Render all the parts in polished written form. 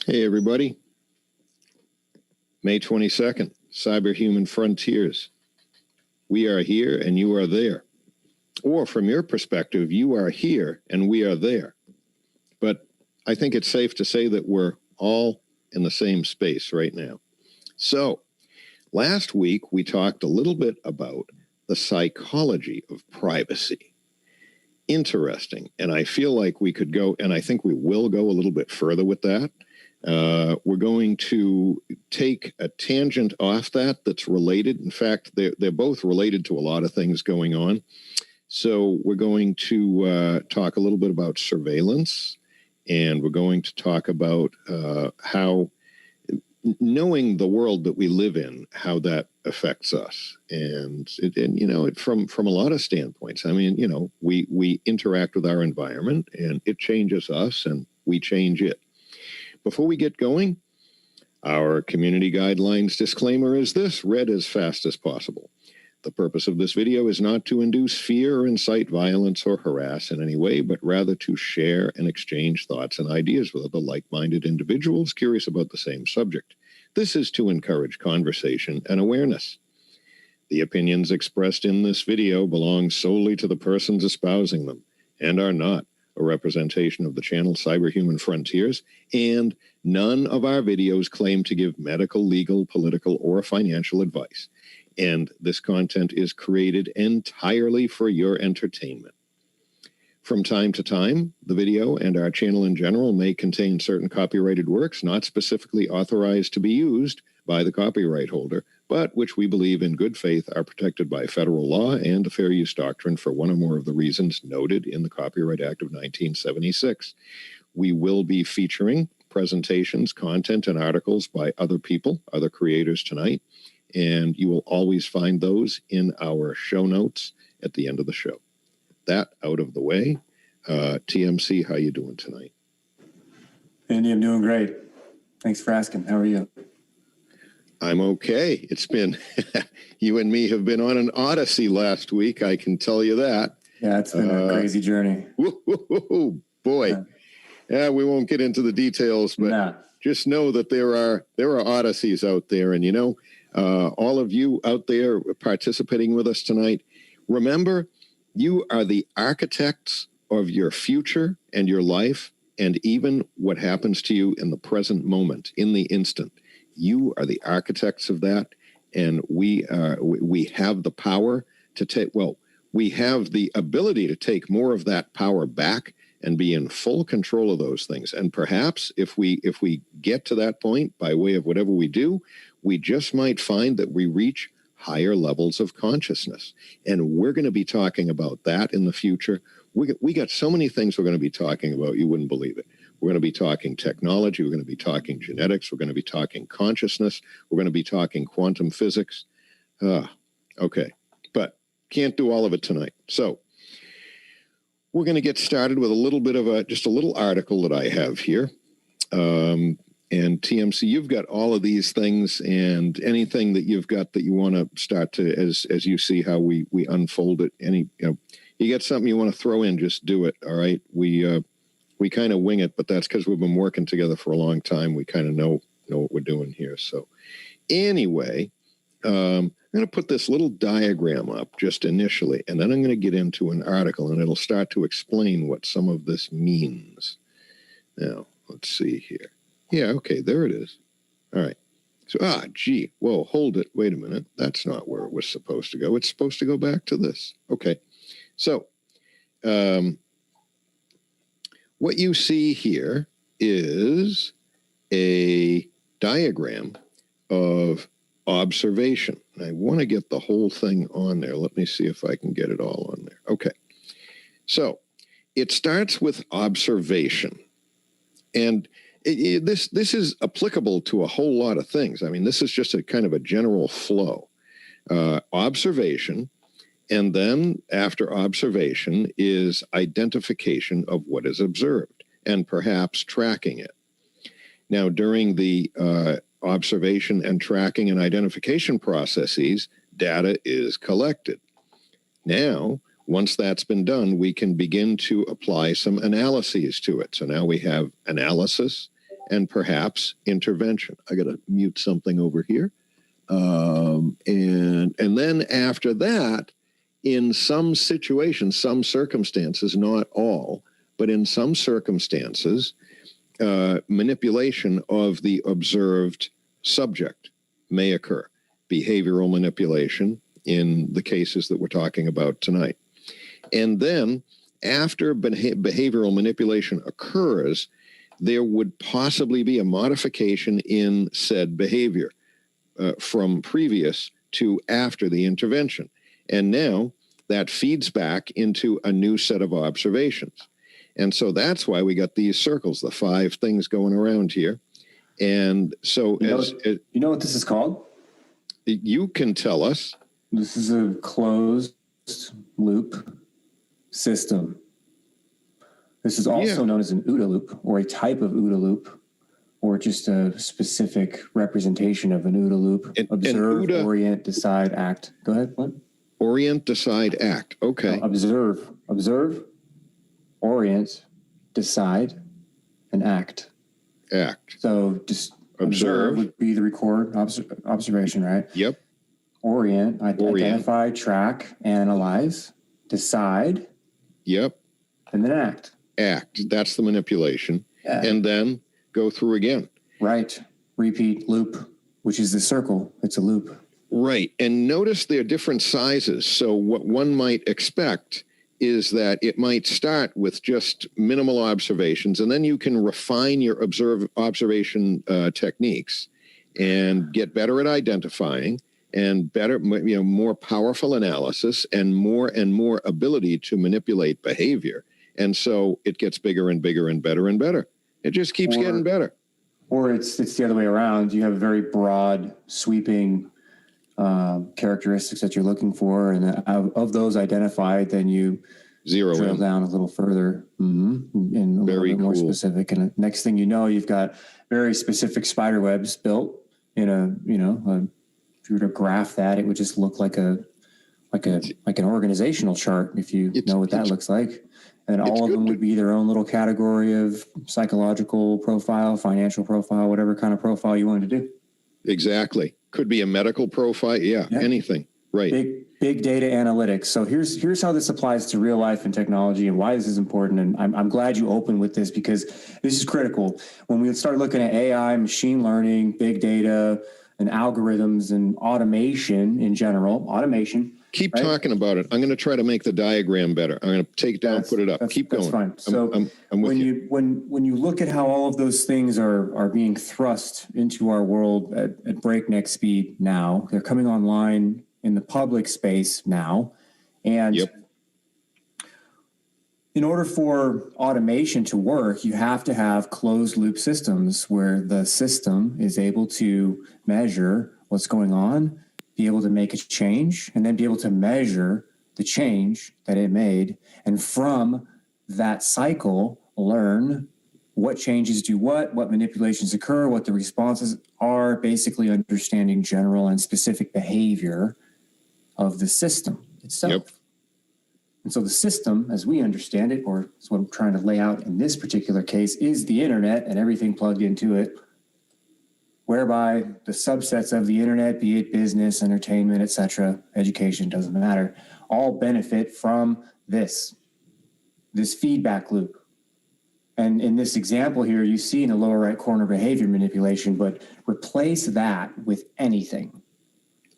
Hey, everybody. May 22nd, cyberhumanfrontiers. We are here and you are there. Or from your perspective, you are here and we are there. But I think it's safe to say that we're all in the same space right now. So last week, we talked a little bit about the psychology of privacy. Interesting. And I feel like we could go, and I think we will go a little bit further with that. We're going to take a tangent off that's related. In fact, they're both related to a lot of things going on. So we're going to talk a little bit about surveillance, and we're going to talk about how knowing the world that we live in, how that affects us. And from a lot of standpoints, I mean, we interact with our environment and it changes us and we change it. Before we get going, our community guidelines disclaimer is this: read as fast as possible. The purpose of this video is not to induce fear or incite violence or harass in any way, but rather to share and exchange thoughts and ideas with other like-minded individuals curious about the same subject. This is to encourage conversation and awareness. The opinions expressed in this video belong solely to the persons espousing them and are not a representation of the channel Cyberhuman Frontiers, and none of our videos claim to give medical, legal, political, or financial advice. And this content is created entirely for your entertainment. From time to time, the video and our channel in general may contain certain copyrighted works not specifically authorized to be used by the copyright holder, but which we believe in good faith are protected by federal law and the fair use doctrine for one or more of the reasons noted in the Copyright Act of 1976. We will be featuring presentations, content, and articles by other people, other creators tonight, and you will always find those in our show notes at the end of the show. That out of the way, TMC, how you doing tonight? Andy, I'm doing great. Thanks for asking. How are you? I'm okay. It's been, you and me have been on an odyssey last week, I can tell you that. Yeah, it's been a crazy journey. Boy. Yeah, we won't get into the details, but just know that there are odysseys out there. And, all of you out there participating with us tonight, remember, you are the architects of your future and your life, and even what happens to you in the present moment, in the instant. You are the architects of that, and we have the power to take, we have the ability to take more of that power back and be in full control of those things. And perhaps if we get to that point by way of whatever we do, we just might find that we reach higher levels of consciousness. And we're going to be talking about that in the future. We got so many things we're going to be talking about, you wouldn't believe it. We're going to be talking technology. We're going to be talking genetics. We're going to be talking consciousness. We're going to be talking quantum physics. Okay, but can't do all of it tonight. So we're going to get started with a little bit of just a little article that I have here. And TMC, you've got all of these things, and anything that you've got that you want to start to, as you see how we unfold it. You got something you want to throw in, just do it. All right. We kind of wing it, but that's because we've been working together for a long time. We kind of know what we're doing here. So anyway, I'm going to put this little diagram up just initially, and then I'm going to get into an article, and it'll start to explain what some of this means. Now, let's see here. Yeah, okay, there it is. All right. So, whoa, hold it. Wait a minute. That's not where it was supposed to go. It's supposed to go back to this. Okay. So, what you see here is a diagram of observation. I want to get the whole thing on there. Let me see if I can get it all on there. Okay. So it starts with observation. And this is applicable to a whole lot of things. I mean, this is just a kind of a general flow. Observation. And then after observation is identification of what is observed and perhaps tracking it. Now, during the observation and tracking and identification processes, data is collected. Now, once that's been done, we can begin to apply some analyses to it. So now we have analysis and perhaps intervention. I got to mute something over here. And then after that, in some situations, some circumstances, not all, but in some circumstances, manipulation of the observed subject may occur. Behavioral manipulation in the cases that we're talking about tonight. And then after behavioral manipulation occurs, there would possibly be a modification in said behavior from previous to after the intervention. And now that feeds back into a new set of observations. And so that's why we got these circles, the 5 things going around here. And so you know what this is called? You can tell us. This is a closed loop system. This is also known as an OODA loop, or a type of OODA loop, or just a specific representation of an OODA loop. Observe, OODA, orient, decide, act. Go ahead. What? Orient, decide, act. Okay. Observe, orient, decide, and act. Act. So just observe would be the record observation, right? Yep. Orient, identify, track, analyze, decide. Yep. And then act. Act. That's the manipulation. Yeah. And then go through again. Right. Repeat, loop, which is the circle. It's a loop. Right. And notice they're different sizes. So what one might expect is that it might start with just minimal observations, and then you can refine your observation techniques and get better at identifying and better, more powerful analysis and more ability to manipulate behavior. And so it gets bigger and bigger and better and better. It just keeps getting better. Or it's the other way around. You have a very broad, sweeping characteristics that you're looking for, and of those identified, then you drill down a little further and a little bit more specific. And next thing you know, you've got very specific spider webs built in if you were to graph that, it would just look like an organizational chart, if you know what that looks like. And all of them would be their own little category of psychological profile, financial profile, whatever kind of profile you wanted to do. Exactly. Could be a medical profile. Yeah. Anything. Right. Big data analytics. So here's how this applies to real life and technology and why this is important. And I'm glad you opened with this, because this is critical. When we start looking at AI, machine learning, big data, and algorithms and automation in general, Keep talking about it. I'm going to try to make the diagram better. I'm going to take it down, put it up. Keep going. That's fine. So I'm with you. When you look at how all of those things are being thrust into our world at breakneck speed now, they're coming online in the public space now. And in order for automation to work, you have to have closed loop systems where the system is able to measure what's going on, be able to make a change, and then be able to measure the change that it made. And from that cycle, learn what changes do what manipulations occur, what the responses are, basically understanding general and specific behavior of the system itself. Yep. And so the system, as we understand it, or is what I'm trying to lay out in this particular case, is the internet and everything plugged into it, whereby the subsets of the internet, be it business, entertainment, etc., education, doesn't matter, all benefit from this feedback loop. And in this example here, you see in the lower right corner behavior manipulation, but replace that with anything.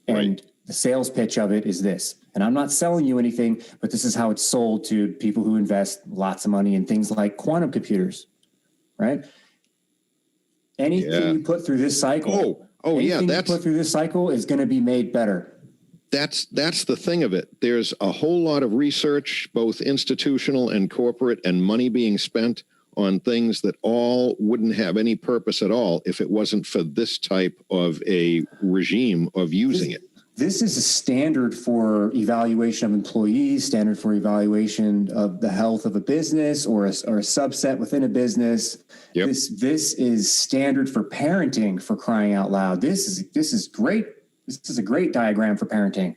And the sales pitch of it is this. And I'm not selling you anything, but this is how it's sold to people who invest lots of money in things like quantum computers, right? Anything you put through this cycle, you put through this cycle is going to be made better. That's the thing of it. There's a whole lot of research, both institutional and corporate, and money being spent on things that all wouldn't have any purpose at all if it wasn't for this type of a regime of using it. This is a standard for evaluation of employees, standard for evaluation of the health of a business or a subset within a business. Yep. This is standard for parenting, for crying out loud. This is great. This is a great diagram for parenting.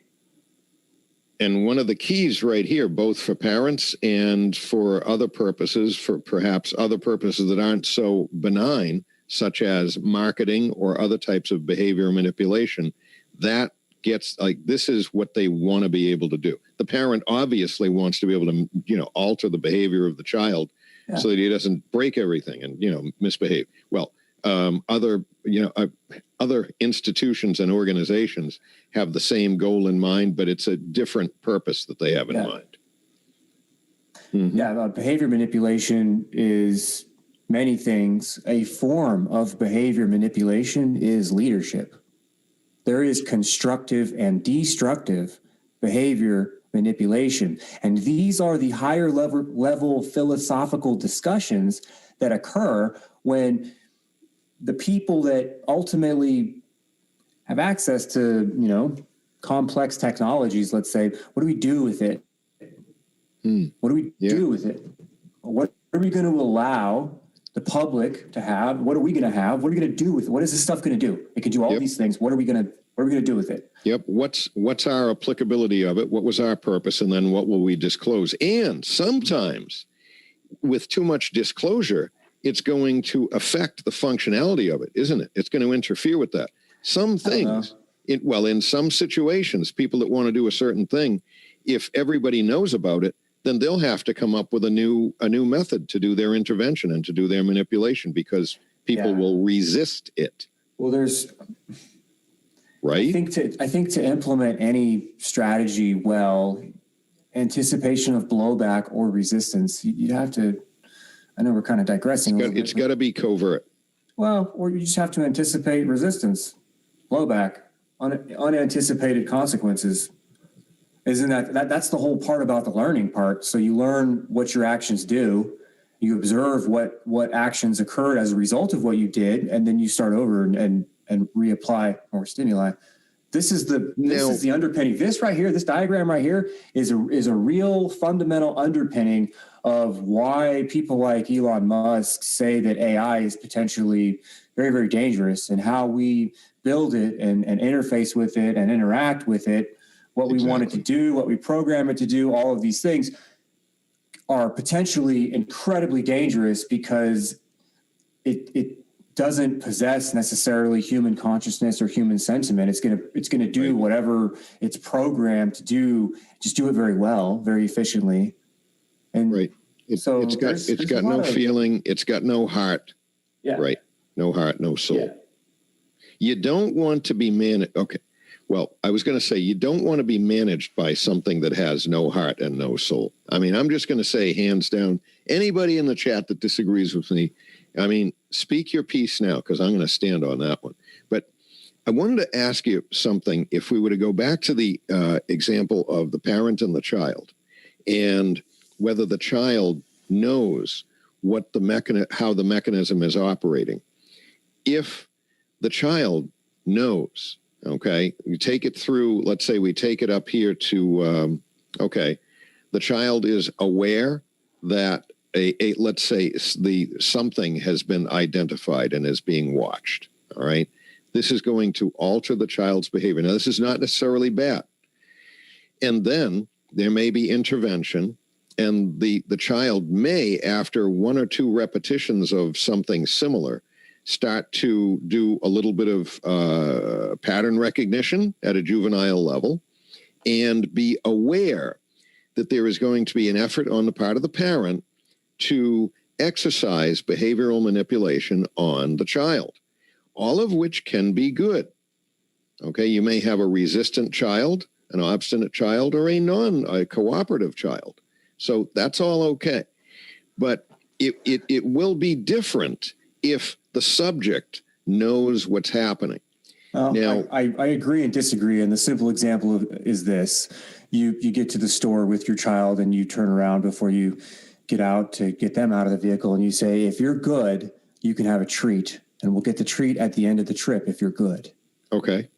And one of the keys right here, both for parents and for other purposes, for perhaps other purposes that aren't so benign, such as marketing or other types of behavior manipulation, that gets like, this is what they want to be able to do. The parent obviously wants to be able to, alter the behavior of the child so that he doesn't break everything and, misbehave. Well, other institutions and organizations have the same goal in mind, but it's a different purpose that they have in mind. Mm-hmm. Yeah, behavior manipulation is many things. A form of behavior manipulation is leadership. There is constructive and destructive behavior manipulation. And these are the higher level philosophical discussions that occur when the people that ultimately have access to, complex technologies, let's say, what do we do with it? What do we do with it? What are we going to allow the public to have? What are we going to have? What are we going to do with it? What is this stuff going to do? It can do all these things. What are we going to do with it? Yep. What's our applicability of it? What was our purpose? And then what will we disclose? And sometimes with too much disclosure, it's going to affect the functionality of it, isn't it? It's going to interfere with that. Some things, in some situations, people that want to do a certain thing, if everybody knows about it, then they'll have to come up with a new method to do their intervention and to do their manipulation because people will resist it. Well, right. I think to implement any strategy well, anticipation of blowback or resistance, you'd have to. I know we're kind of digressing. It's got to be covert. Well, or you just have to anticipate resistance, blowback, unanticipated consequences. Isn't that's the whole part about the learning part? So you learn what your actions do, you observe what actions occurred as a result of what you did, and then you start over and reapply more stimuli. This is the underpinning. This right here, this diagram right here is a real fundamental underpinning of why people like Elon Musk say that AI is potentially very, very dangerous, and how we build it and interface with it and interact with it. What we want it to do, what we program it to do, all of these things are potentially incredibly dangerous because it doesn't possess necessarily human consciousness or human sentiment. It's gonna do whatever it's programmed to do. Just do it very well, very efficiently. And it's got no feeling. It's got no heart. Yeah. Right. No heart, no soul. Yeah. You don't want to be managed. Okay. Well, I was going to say, you don't want to be managed by something that has no heart and no soul. I mean, I'm just going to say, hands down, anybody in the chat that disagrees with me, I mean, speak your piece now, because I'm going to stand on that one. But I wanted to ask you something. If we were to go back to the example of the parent and the child, and whether the child knows what how the mechanism is operating. If the child knows, okay, we take it through, let's say we take it up here to, the child is aware that let's say something has been identified and is being watched, all right? This is going to alter the child's behavior. Now, this is not necessarily bad. And then there may be intervention, and the child may, after one or two repetitions of something similar, start to do a little bit of pattern recognition at a juvenile level and be aware that there is going to be an effort on the part of the parent to exercise behavioral manipulation on the child, all of which can be good. Okay, you may have a resistant child, an obstinate child, or a cooperative child. So that's all okay. But it will be different if the subject knows what's happening. Now, I agree and disagree. And the simple example is this. You get to the store with your child and you turn around before you get out to get them out of the vehicle. And you say, if you're good, you can have a treat. And we'll get the treat at the end of the trip if you're good. Okay.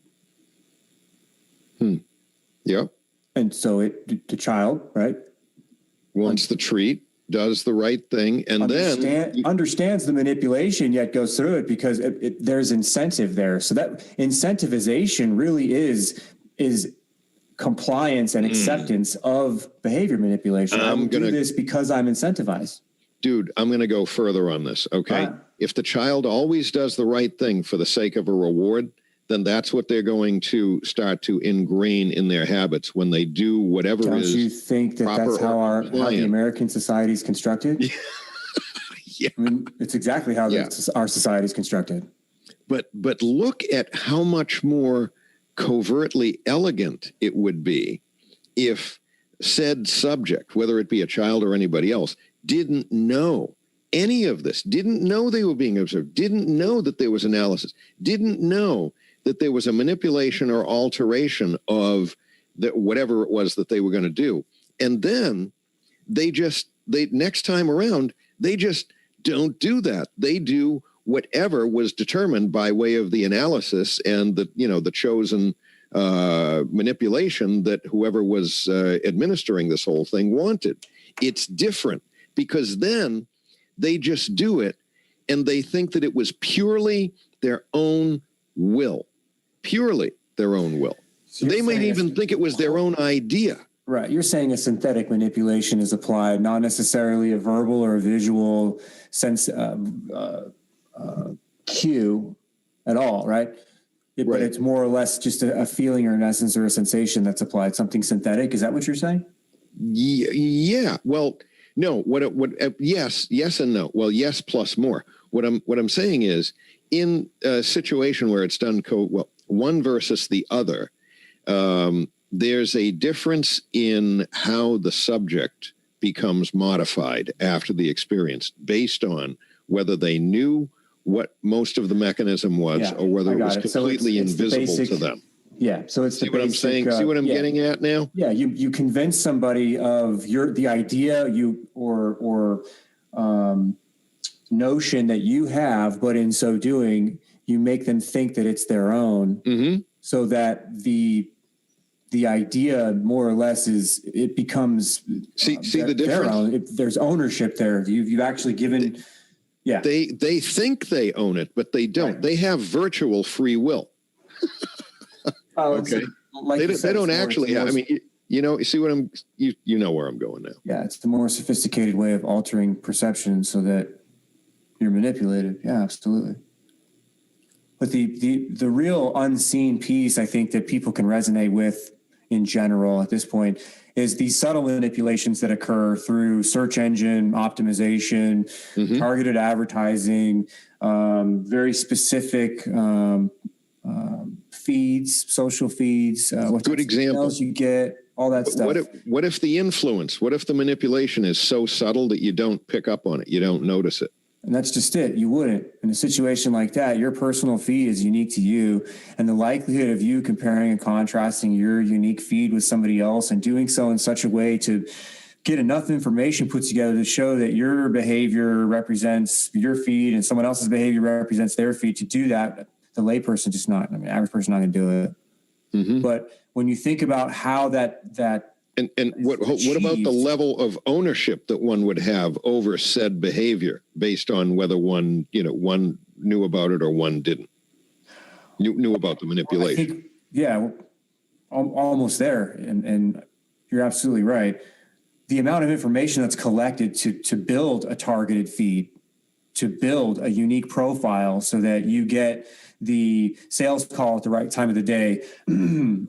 Yep. And so the child, right? Wants the treat, does the right thing, and then understands the manipulation, yet goes through it because there's incentive there. So that incentivization really is compliance and acceptance of behavior manipulation. I'm going to do this because I'm incentivized. dude, I'm going to go further on this. Okay. If the child always does the right thing for the sake of a reward, then that's what they're going to start to ingrain in their habits when they do whatever Don't is. Don't you think that that's how the American society is constructed? Yeah. I mean, it's exactly how our society is constructed. But look at how much more covertly elegant it would be if said subject, whether it be a child or anybody else, didn't know any of this, didn't know they were being observed, didn't know that there was analysis, didn't know that there was a manipulation or alteration of whatever it was that they were going to do. And then they next time around, they just don't do that. They do whatever was determined by way of the analysis and the chosen manipulation that whoever was administering this whole thing wanted. It's different because then they just do it and they think that it was purely their own will, So they might even think it was their own idea. Right. You're saying a synthetic manipulation is applied, not necessarily a verbal or a visual sense cue at all, right? But it's more or less just a feeling or an essence or a sensation that's applied, something synthetic. Is that what you're saying? Yeah. Well, no. Yes and no. Well, yes plus more. What I'm saying is, in a situation where it's done one versus the other, there's a difference in how the subject becomes modified after the experience based on whether they knew what most of the mechanism was or whether it was completely invisible to them. Yeah. So it's what I'm saying? See what I'm getting at now? Yeah. You convince somebody of the idea or notion that you have, but in so doing, you make them think that it's their own, so that the idea more or less becomes see the difference. Their own. There's ownership there. You've actually given. Yeah. They think they own it, but they don't. Right. They have virtual free will. Okay. They don't actually have. I mean, you see what you know where I'm going now. Yeah, it's the more sophisticated way of altering perception so that you're manipulated. Yeah, absolutely. But the real unseen piece, I think, that people can resonate with in general at this point is these subtle manipulations that occur through search engine optimization, targeted advertising, very specific feeds, social feeds. What good example you get, all that stuff. What if the influence? What if the manipulation is so subtle that you don't pick up on it? You don't notice it. And that's just it. You wouldn't. In a situation like that, your personal feed is unique to you. And the likelihood of you comparing and contrasting your unique feed with somebody else and doing so in such a way to get enough information put together to show that your behavior represents your feed and someone else's behavior represents their feed, to do that, the layperson just not, average person not going to do it. But when you think about how that And what about the level of ownership that one would have over said behavior based on whether one knew about it or one didn't? Knew about the manipulation. Almost there. And you're absolutely right. The amount of information that's collected to build a targeted feed, to build a unique profile so that you get the sales call at the right time of the day,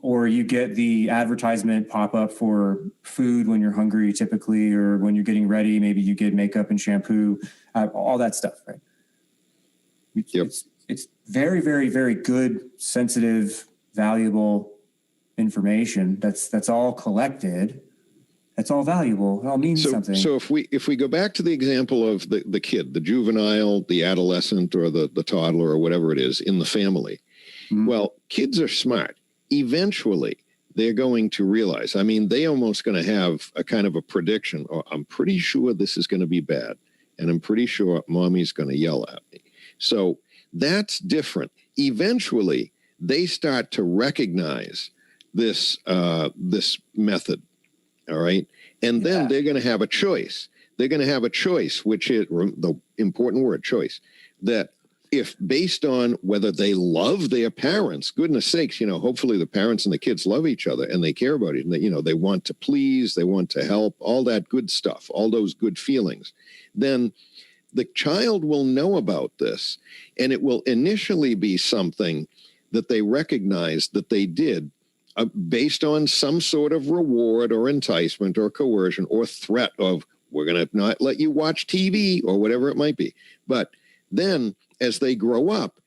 or you get the advertisement pop up for food when you're hungry typically, or when you're getting ready, maybe you get makeup and shampoo, all that stuff, right? Yep. It's very, very, very good, sensitive, valuable information that's all collected. That's all valuable. It all means something. So if we go back to the example of the kid, the juvenile, the adolescent, or the toddler, or whatever it is in the family, well, kids are smart. Eventually, they're going to realize. I mean, they almost going to have a kind of a prediction. Or I'm pretty sure this is going to be bad, and I'm pretty sure mommy's going to yell at me. So that's different. Eventually, they start to recognize this method. All right. And then they're going to have a choice. They're going to have a choice, which is the important word, choice, that if based on whether they love their parents, goodness sakes, hopefully the parents and the kids love each other and they care about it, and they want to please, they want to help, all that good stuff, all those good feelings, then the child will know about this, and it will initially be something that they recognize that they did based on some sort of reward or enticement or coercion or threat of, we're going to not let you watch TV or whatever it might be. But then as they grow up,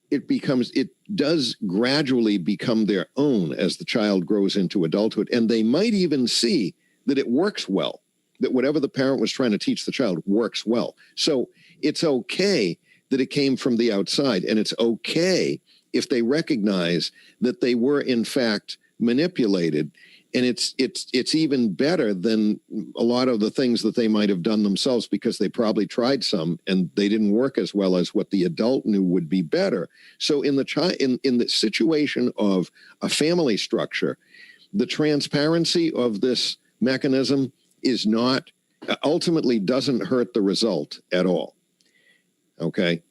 it does gradually become their own as the child grows into adulthood. And they might even see that it works well, that whatever the parent was trying to teach the child works well. So it's okay that it came from the outside, and it's okay if they recognize that they were in fact manipulated. And it's even better than a lot of the things that they might have done themselves, because they probably tried some and they didn't work as well as what the adult knew would be better. So in the situation of a family structure, the transparency of this mechanism is not, ultimately doesn't hurt the result at all. Okay.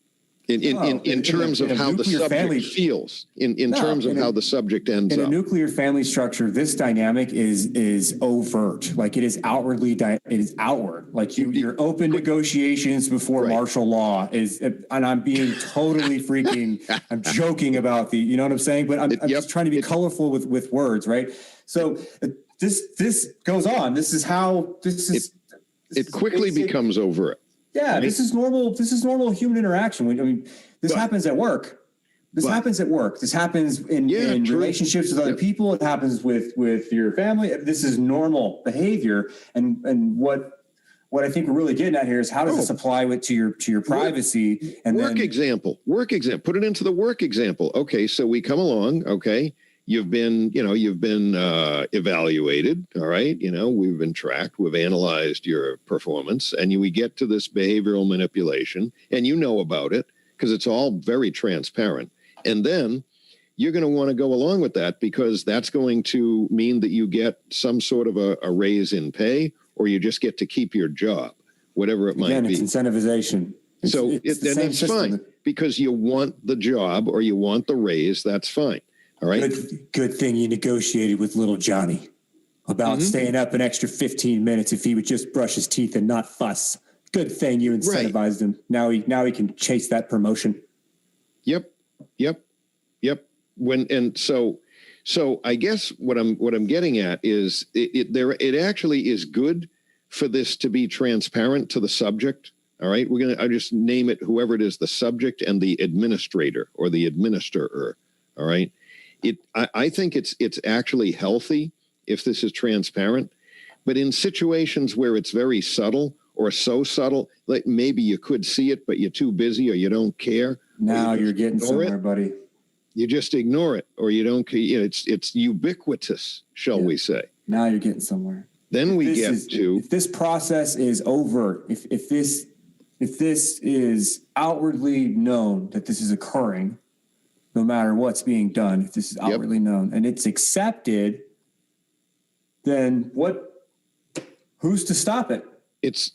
In terms of how the subject feels, in terms of how the subject ends up. In a nuclear family structure, this dynamic is overt. Like, it is outwardly, it is outward. Like, you're open negotiations before martial law is, and I'm being totally freaking, I'm joking about you know what I'm saying? But I'm just trying to be colorful with words, right? So this goes on. This is how, it quickly becomes overt. Yeah, right? This is normal human interaction. I mean, this happens at work. This happens at work. This happens in relationships with other people. It happens with your family. This is normal behavior. And what I think we're really getting at here is, how does this apply to your privacy? And work example. Put it into the work example. Okay, so we come along. Okay. You've been evaluated, all right? We've been tracked, we've analyzed your performance, and we get to this behavioral manipulation, and you know about it because it's all very transparent. And then you're going to want to go along with that, because that's going to mean that you get some sort of a raise in pay, or you just get to keep your job, whatever it might be. It's incentivization. It's fine, because you want the job or you want the raise, that's fine. All right. Good thing you negotiated with little Johnny about staying up an extra 15 minutes if he would just brush his teeth and not fuss. Good thing you incentivized him. Now he can chase that promotion. Yep. So I guess what I'm getting at is it actually is good for this to be transparent to the subject. All right. I'll just name it whoever it is, the subject and the administrator or the administrator. All right. I think it's actually healthy if this is transparent, but in situations where it's very subtle or so subtle, like maybe you could see it, but you're too busy or you don't care. Now you're getting somewhere, buddy. You just ignore it, or you don't. It's ubiquitous, shall we say? Now you're getting somewhere. Then if this process is overt, if this is outwardly known that this is occurring, no matter what's being done, if this is outwardly known and it's accepted, then who's to stop it? It's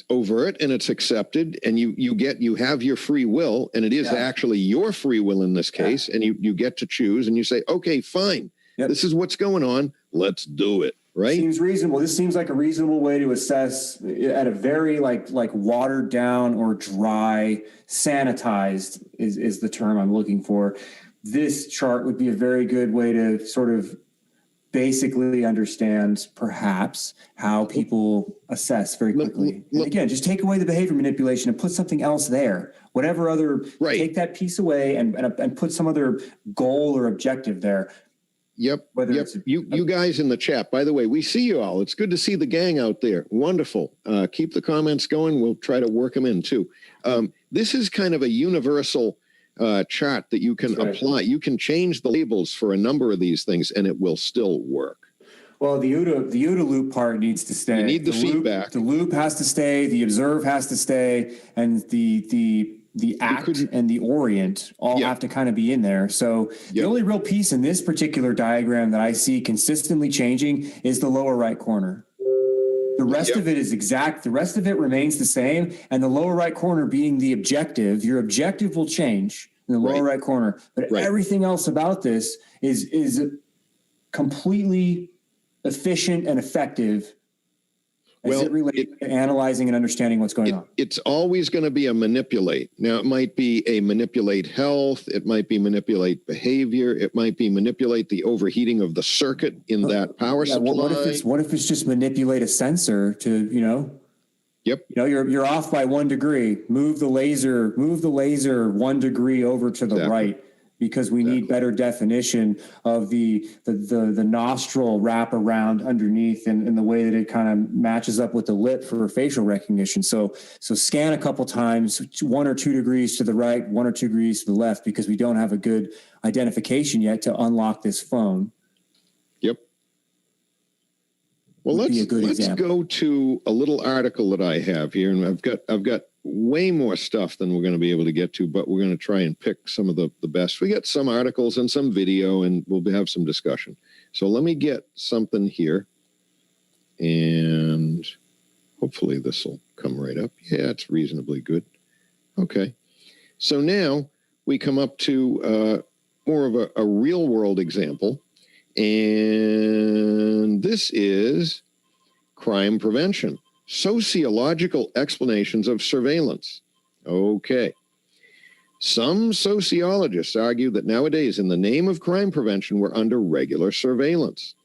overt and it's accepted, and you have your free will, and it is actually your free will in this case, and you get to choose, and you say, okay, fine, this is what's going on, let's do it. Right? Seems reasonable. This seems like a reasonable way to assess at a very like watered down or dry, sanitized is the term I'm looking for. This chart would be a very good way to sort of basically understand perhaps how people assess very quickly. And again, just take away the behavior manipulation and put something else there. Whatever other, take that piece away and put some other goal or objective there. Yep. You guys in the chat, by the way, we see you all. It's good to see the gang out there. Wonderful. Keep the comments going. We'll try to work them in too. This is kind of a universal chart that you can apply. You can change the labels for a number of these things and it will still work. Well, the OODA loop part needs to stay. You need the feedback. The loop has to stay, the observe has to stay, and the act and the orient all have to kind of be in there. So the only real piece in this particular diagram that I see consistently changing is the lower right corner. The rest of it is exact. The rest of it remains the same. And the lower right corner being the objective, your objective will change in the lower right corner. But everything else about this is completely efficient and effective as it relates to analyzing and understanding what's going on. It's always going to be a manipulate. Now, it might be a manipulate health. It might be manipulate behavior. It might be manipulate the overheating of the circuit in that power supply. What if it's just manipulate a sensor to, Yep. You're off by 1 degree. Move the laser 1 degree over to the right, because we need better definition of the nostril wrap around underneath and the way that it kind of matches up with the lip for facial recognition. So scan a couple times, 1 or 2 degrees to the right, 1 or 2 degrees to the left, because we don't have a good identification yet to unlock this phone. Yep. Well, let's go to a little article that I have here, and I've got way more stuff than we're going to be able to get to, but we're going to try and pick some of the best. We got some articles and some video, and we'll have some discussion. So let me get something here, and hopefully this will come right up. Yeah, it's reasonably good. Okay. So now we come up to more of a real world example, and this is crime prevention. Sociological explanations of surveillance. Okay. Some sociologists argue that nowadays, in the name of crime prevention, we're under regular surveillance.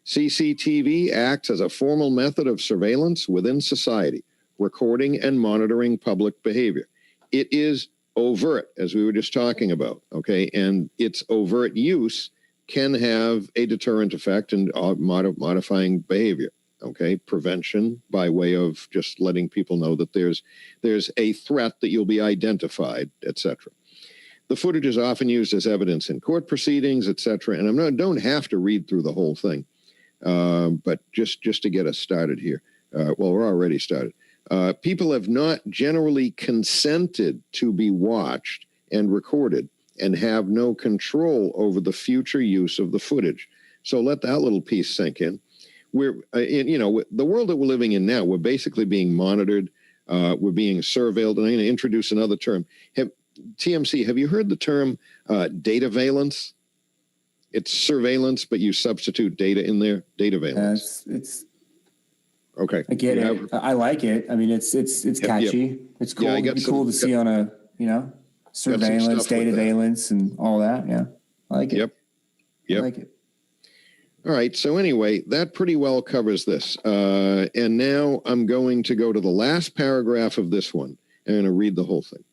CCTV acts as a formal method of surveillance within society, recording and monitoring public behavior. It is overt, as we were just talking about, okay? And its overt use can have a deterrent effect in modifying behavior. Okay, prevention by way of just letting people know that there's a threat, that you'll be identified, etc. The footage is often used as evidence in court proceedings, etc. And I don't have to read through the whole thing, but just to get us started here. Well, we're already started. People have not generally consented to be watched and recorded and have no control over the future use of the footage. So let that little piece sink in. We're, the world that we're living in now, we're basically being monitored. We're being surveilled. And I'm going to introduce another term. TMC, have you heard the term data valence? It's surveillance, but you substitute data in there. Data valence. It's okay. I get it. I like it. I mean, it's catchy. Yep. It's cool. Yeah, it'd be cool to see on a surveillance, data valence, and all that. Yeah, I like it. Yep. I like it. All right. So anyway, that pretty well covers this. And now I'm going to go to the last paragraph of this one. I'm going to read the whole thing.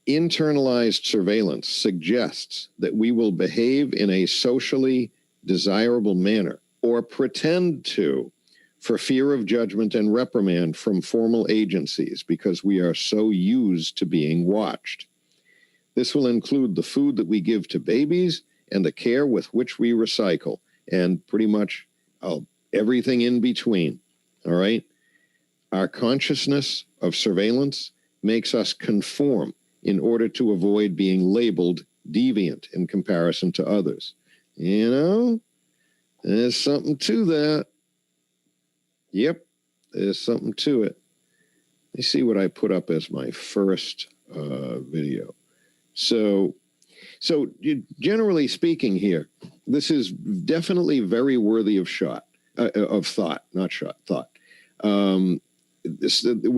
Internalized surveillance suggests that we will behave in a socially desirable manner, or pretend to, for fear of judgment and reprimand from formal agencies, because we are so used to being watched. This will include the food that we give to babies and the care with which we recycle, and pretty much everything in between. All right. Our consciousness of surveillance makes us conform in order to avoid being labeled deviant in comparison to others. There's something to that. Yep, there's something to it. Let me see what I put up as my first video. So generally speaking here, this is definitely very worthy of thought. We're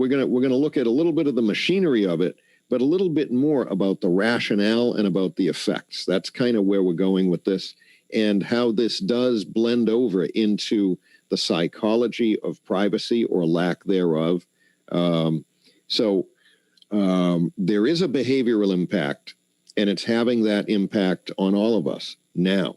gonna look at a little bit of the machinery of it, but a little bit more about the rationale and about the effects. That's kind of where we're going with this, and how this does blend over into the psychology of privacy or lack thereof. There is a behavioral impact, and it's having that impact on all of us now.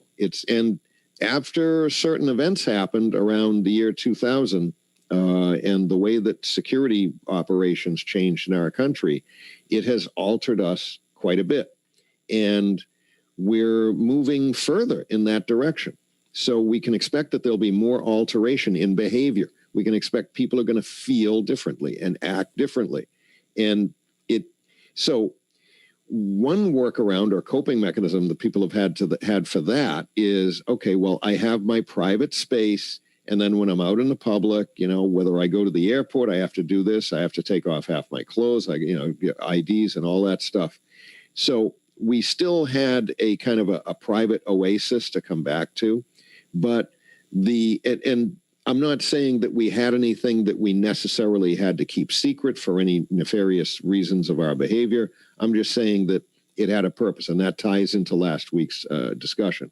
And after certain events happened around the year 2000, and the way that security operations changed in our country, it has altered us quite a bit. And we're moving further in that direction. So we can expect that there'll be more alteration in behavior. We can expect people are going to feel differently and act differently. And so one workaround or coping mechanism that people have had for that is, okay, well, I have my private space And then when I'm out in the public, you know, whether I go to the airport, I have to do this. I have to take off half my clothes, get IDs and all that stuff. So we still had a kind of a private oasis to come back to. But and I'm not saying that we had anything that we necessarily had to keep secret for any nefarious reasons of our behavior. I'm just saying that it had a purpose, and that ties into last week's discussion.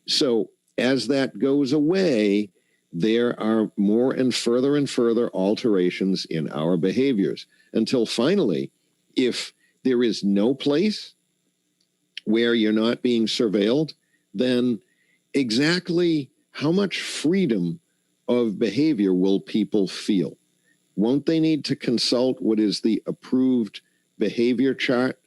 So as that goes away, there are more and further alterations in our behaviors until finally, if there is no place where you're not being surveilled, then exactly how much freedom of behavior will people feel? Won't they need to consult what is the approved behavior chart,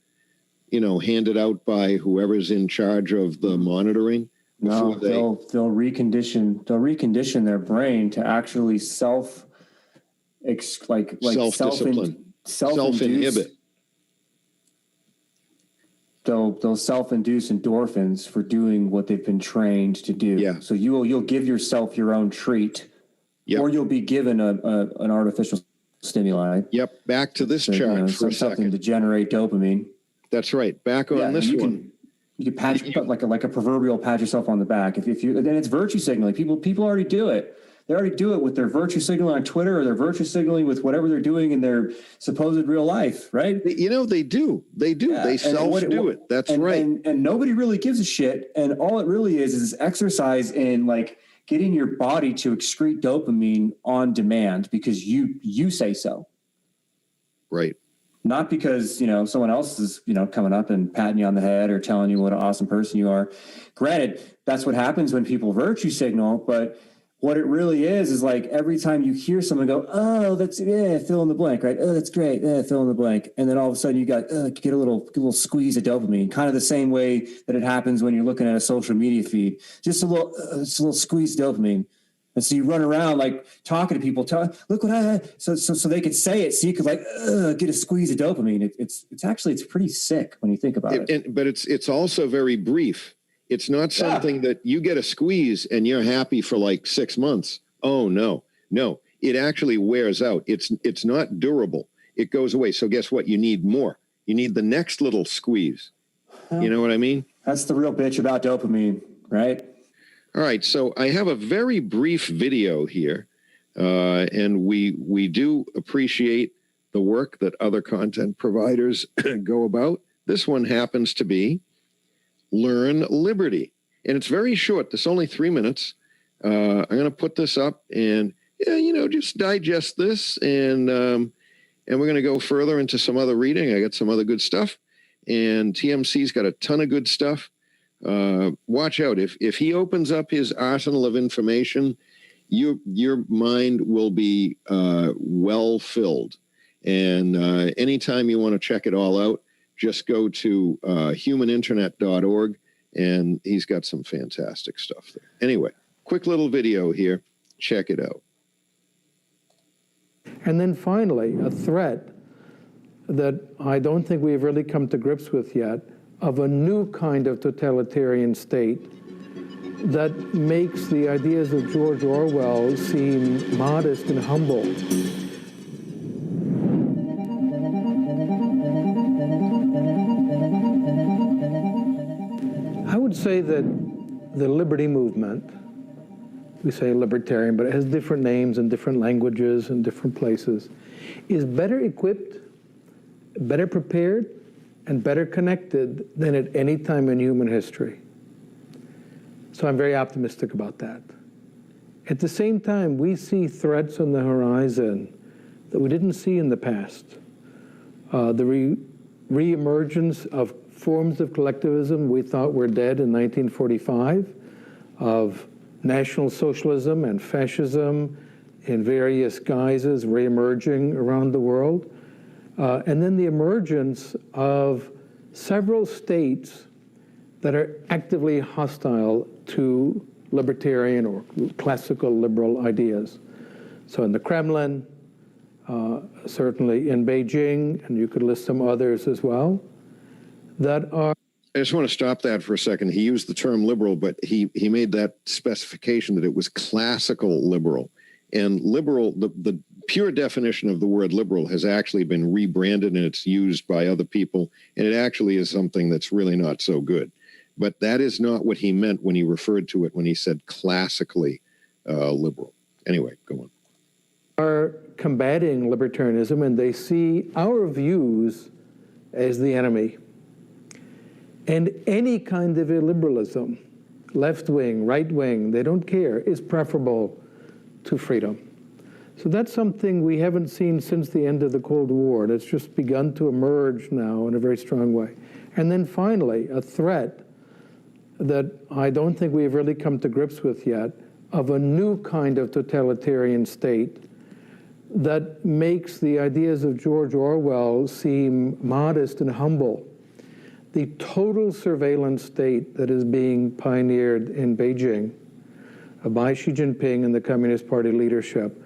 handed out by whoever's in charge of the monitoring? No, they'll recondition their brain to actually self-discipline, self-inhibit. They'll self-induce endorphins for doing what they've been trained to do. Yeah. So you'll give yourself your own treat, yep. or you'll be given an artificial stimuli. Yep. Back to this chart for a something second. to generate dopamine. That's right. Back on this one. You can pat like a proverbial pat yourself on the back. If you then it's virtue signaling. People already do it. They already do it with their virtue signaling on Twitter, or their virtue signaling with whatever they're doing in their supposed real life, right? They do. Yeah. They self-do it. That's right. And nobody really gives a shit. And all it really is exercise in like getting your body to excrete dopamine on demand because you say so. Right. Not because, someone else is, coming up and patting you on the head or telling you what an awesome person you are. Granted, that's what happens when people virtue signal, but what it really is like every time you hear someone go, oh, that's, fill in the blank, right? Oh, that's great. Fill in the blank. And then all of a sudden you get a little squeeze of dopamine, kind of the same way that it happens when you're looking at a social media feed. Just a little squeeze of dopamine. And so you run around like talking to people, look what I had. So they could say it, so you could get a squeeze of dopamine. It's pretty sick when you think about it. But it's also very brief. It's not something that you get a squeeze and you're happy for like 6 months. Oh no, it actually wears out. It's not durable. It goes away. So guess what? You need more. You need the next little squeeze. You know what I mean? That's the real bitch about dopamine, right? All right, so I have a very brief video here, and we do appreciate the work that other content providers go about. This one happens to be Learn Liberty, and it's very short. It's only 3 minutes. I'm going to put this up and, just digest this, and we're going to go further into some other reading. I got some other good stuff, and TMC's got a ton of good stuff. Watch out. If he opens up his arsenal of information, your mind will be well filled. And anytime you want to check it all out, just go to humaninternet.org, and he's got some fantastic stuff there. Anyway, quick little video here. Check it out. And then finally, a threat that I don't think we've really come to grips with yet, of a new kind of totalitarian state that makes the ideas of George Orwell seem modest and humble. I would say that the liberty movement, we say libertarian, but it has different names and different languages and different places, is better equipped, better prepared, and better connected than at any time in human history. So I'm very optimistic about that. At the same time, we see threats on the horizon that we didn't see in the past. The re-emergence of forms of collectivism we thought were dead in 1945, of National Socialism and fascism in various guises re-emerging around the world. And then the emergence of several states that are actively hostile to libertarian or classical liberal ideas. So in the Kremlin, certainly in Beijing, and you could list some others as well, that are... I just want to stop that for a second. He used the term liberal, but he made that specification that it was classical liberal. And liberal, the pure definition of the word liberal has actually been rebranded and it's used by other people. And it actually is something that's really not so good. But that is not what he meant when he referred to it, when he said classically liberal. Anyway, go on. Are combating libertarianism, and they see our views as the enemy. And any kind of illiberalism, left wing, right wing, they don't care, is preferable to freedom. So that's something we haven't seen since the end of the Cold War, and it's just begun to emerge now in a very strong way. And then finally, a threat that I don't think we've really come to grips with yet, of a new kind of totalitarian state that makes the ideas of George Orwell seem modest and humble. The total surveillance state that is being pioneered in Beijing by Xi Jinping and the Communist Party leadership,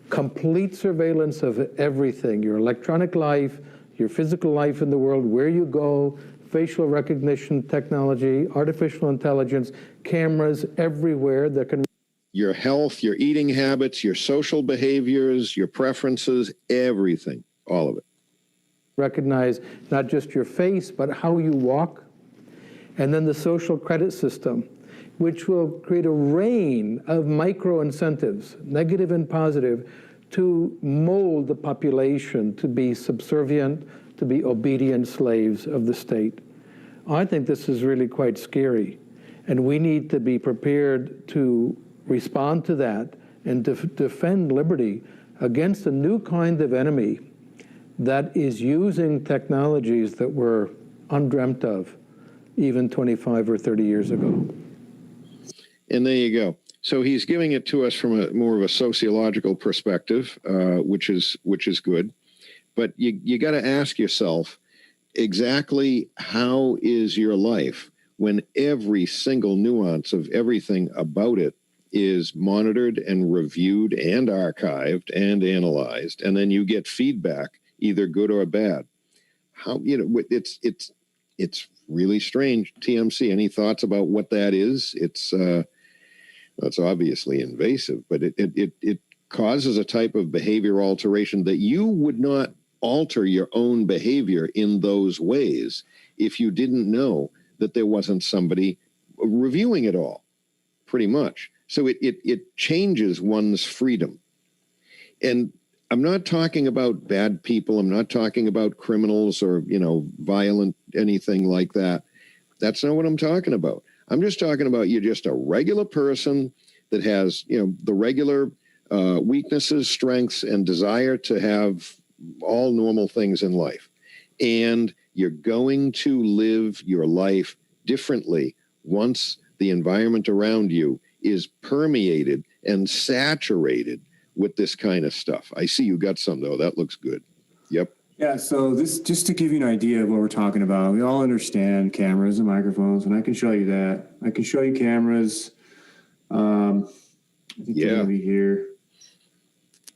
complete surveillance of everything, your electronic life, your physical life in the world, where you go, facial recognition technology, artificial intelligence, cameras everywhere that can... Your health, your eating habits, your social behaviors, your preferences, everything, all of it. Recognize not just your face, but how you walk. And then the social credit system, which will create a rain of micro incentives, negative and positive, to mold the population to be subservient, to be obedient slaves of the state. I think this is really quite scary. And we need to be prepared to respond to that and defend liberty against a new kind of enemy that is using technologies that were undreamt of even 25 or 30 years ago. And there you go. So he's giving it to us from a more of a sociological perspective, which is good. But you got to ask yourself, exactly how is your life when every single nuance of everything about it is monitored and reviewed and archived and analyzed, and then you get feedback, either good or bad? How, it's really strange. TMC, any thoughts about what that is? It's obviously invasive, but it causes a type of behavior alteration that you would not alter your own behavior in those ways if you didn't know that there wasn't somebody reviewing it all, pretty much. So it changes one's freedom. And I'm not talking about bad people. I'm not talking about criminals or, violent, anything like that. That's not what I'm talking about. I'm just talking about you're just a regular person that has, the regular weaknesses, strengths, and desire to have all normal things in life. And you're going to live your life differently once the environment around you is permeated and saturated with this kind of stuff. I see you got some, though. That looks good. Yep. Yeah, so this, just to give you an idea of what we're talking about, we all understand cameras and microphones, and I can show you that. I can show you cameras. I think they're gonna be here.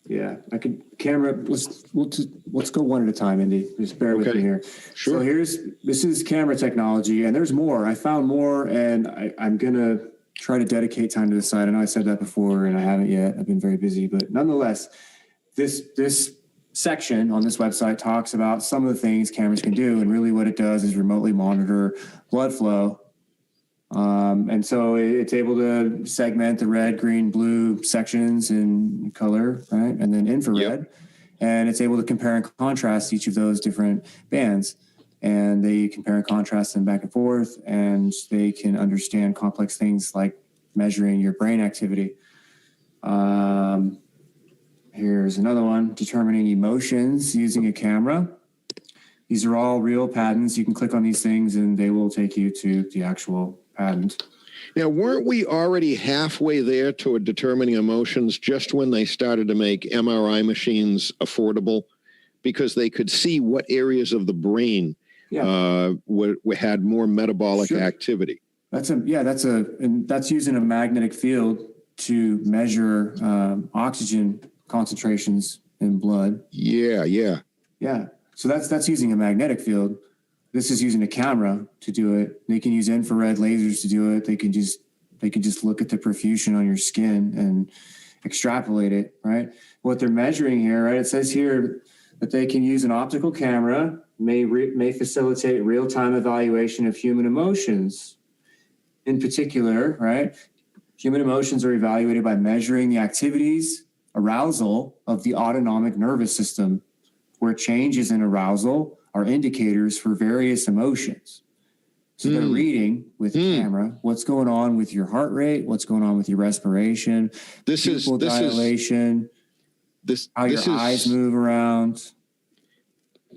Yeah, I can camera. Let's go one at a time, Indy. Just bear with me here. Sure. So this is camera technology, and there's more. I found more, and I'm gonna try to dedicate time to this side. I know I said that before, and I haven't yet. I've been very busy, but nonetheless, this section on this website talks about some of the things cameras can do, and really what it does is remotely monitor blood flow. And so it's able to segment the red, green, blue sections in color, right? And then infrared. Yep. And it's able to compare and contrast each of those different bands. And they compare and contrast them back and forth, and they can understand complex things like measuring your brain activity. Here's another one, determining emotions using a camera. These are all real patents. You can click on these things and they will take you to the actual patent. Now, weren't we already halfway there toward determining emotions just when they started to make MRI machines affordable? Because they could see what areas of the brain had more metabolic activity. That's using a magnetic field to measure oxygen concentrations in blood. Yeah. So that's using a magnetic field. This is using a camera to do it. They can use infrared lasers to do it. They can just look at the perfusion on your skin and extrapolate it, right? What they're measuring here, right? It says here that they can use an optical camera, may facilitate real-time evaluation of human emotions. In particular, right? Human emotions are evaluated by measuring the activities, arousal of the autonomic nervous system, where changes in arousal are indicators for various emotions. So they're reading with the camera what's going on with your heart rate, what's going on with your respiration, pupil dilation, how your eyes move around.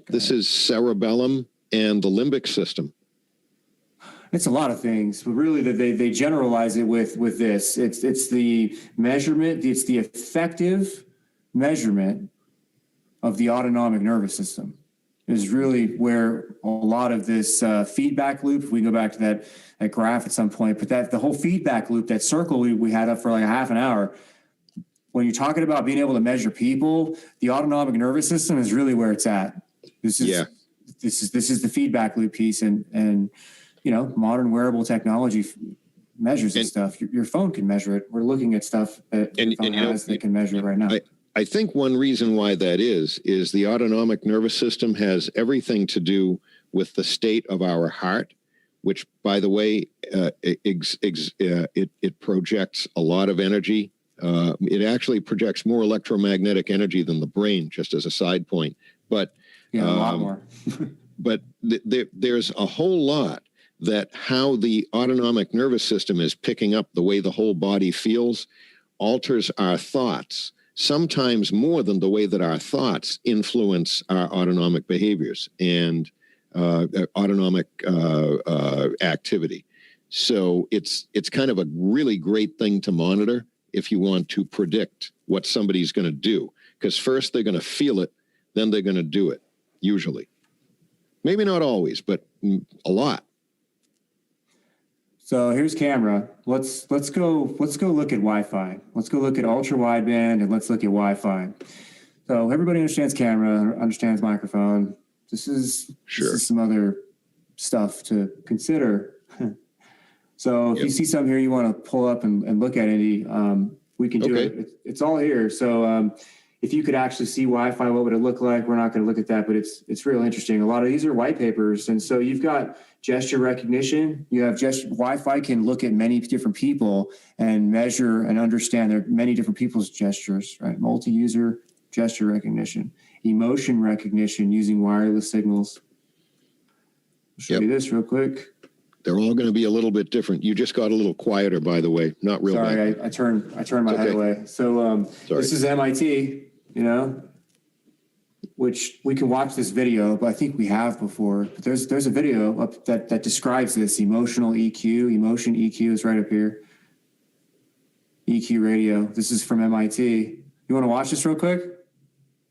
This is cerebellum and the limbic system. It's a lot of things, but really they generalize it with this. It's the measurement, it's the effective measurement of the autonomic nervous system is really where a lot of this feedback loop, if we go back to that graph at some point, but that the whole feedback loop, that circle we had up for like a half an hour, when you're talking about being able to measure people, the autonomic nervous system is really where it's at. This is the feedback loop piece, and you know, modern wearable technology measures this stuff. Your phone can measure it. We're looking at stuff that your phone has that can measure it right now. I think one reason why that is the autonomic nervous system has everything to do with the state of our heart, which, by the way, it projects a lot of energy. It actually projects more electromagnetic energy than the brain, just as a side point. But a lot more. But there's a whole lot that how the autonomic nervous system is picking up the way the whole body feels alters our thoughts, sometimes more than the way that our thoughts influence our autonomic behaviors and autonomic activity. So it's kind of a really great thing to monitor if you want to predict what somebody's going to do, because first they're going to feel it, then they're going to do it, usually. Maybe not always, but a lot. So here's camera. Let's go look at Wi-Fi. Let's go look at ultra wideband, and let's look at Wi-Fi. So everybody understands camera, understands microphone. This is some other stuff to consider. So if you see something here you want to pull up and look at, Andy, we can do it. It's all here. So if you could actually see Wi-Fi, what would it look like? We're not going to look at that, but it's real interesting. A lot of these are white papers. And so you've got gesture recognition. You have Wi-Fi can look at many different people and measure and understand there are many different people's gestures, right? Multi-user gesture recognition, emotion recognition using wireless signals. I'll show you this real quick. They're all going to be a little bit different. You just got a little quieter, by the way. Not real bad. Sorry, I turned my head away. So this is MIT, which we can watch this video, but I think we have before. But there's a video up that describes this emotional EQ. Emotion EQ is right up here. EQ radio. This is from MIT. You want to watch this real quick?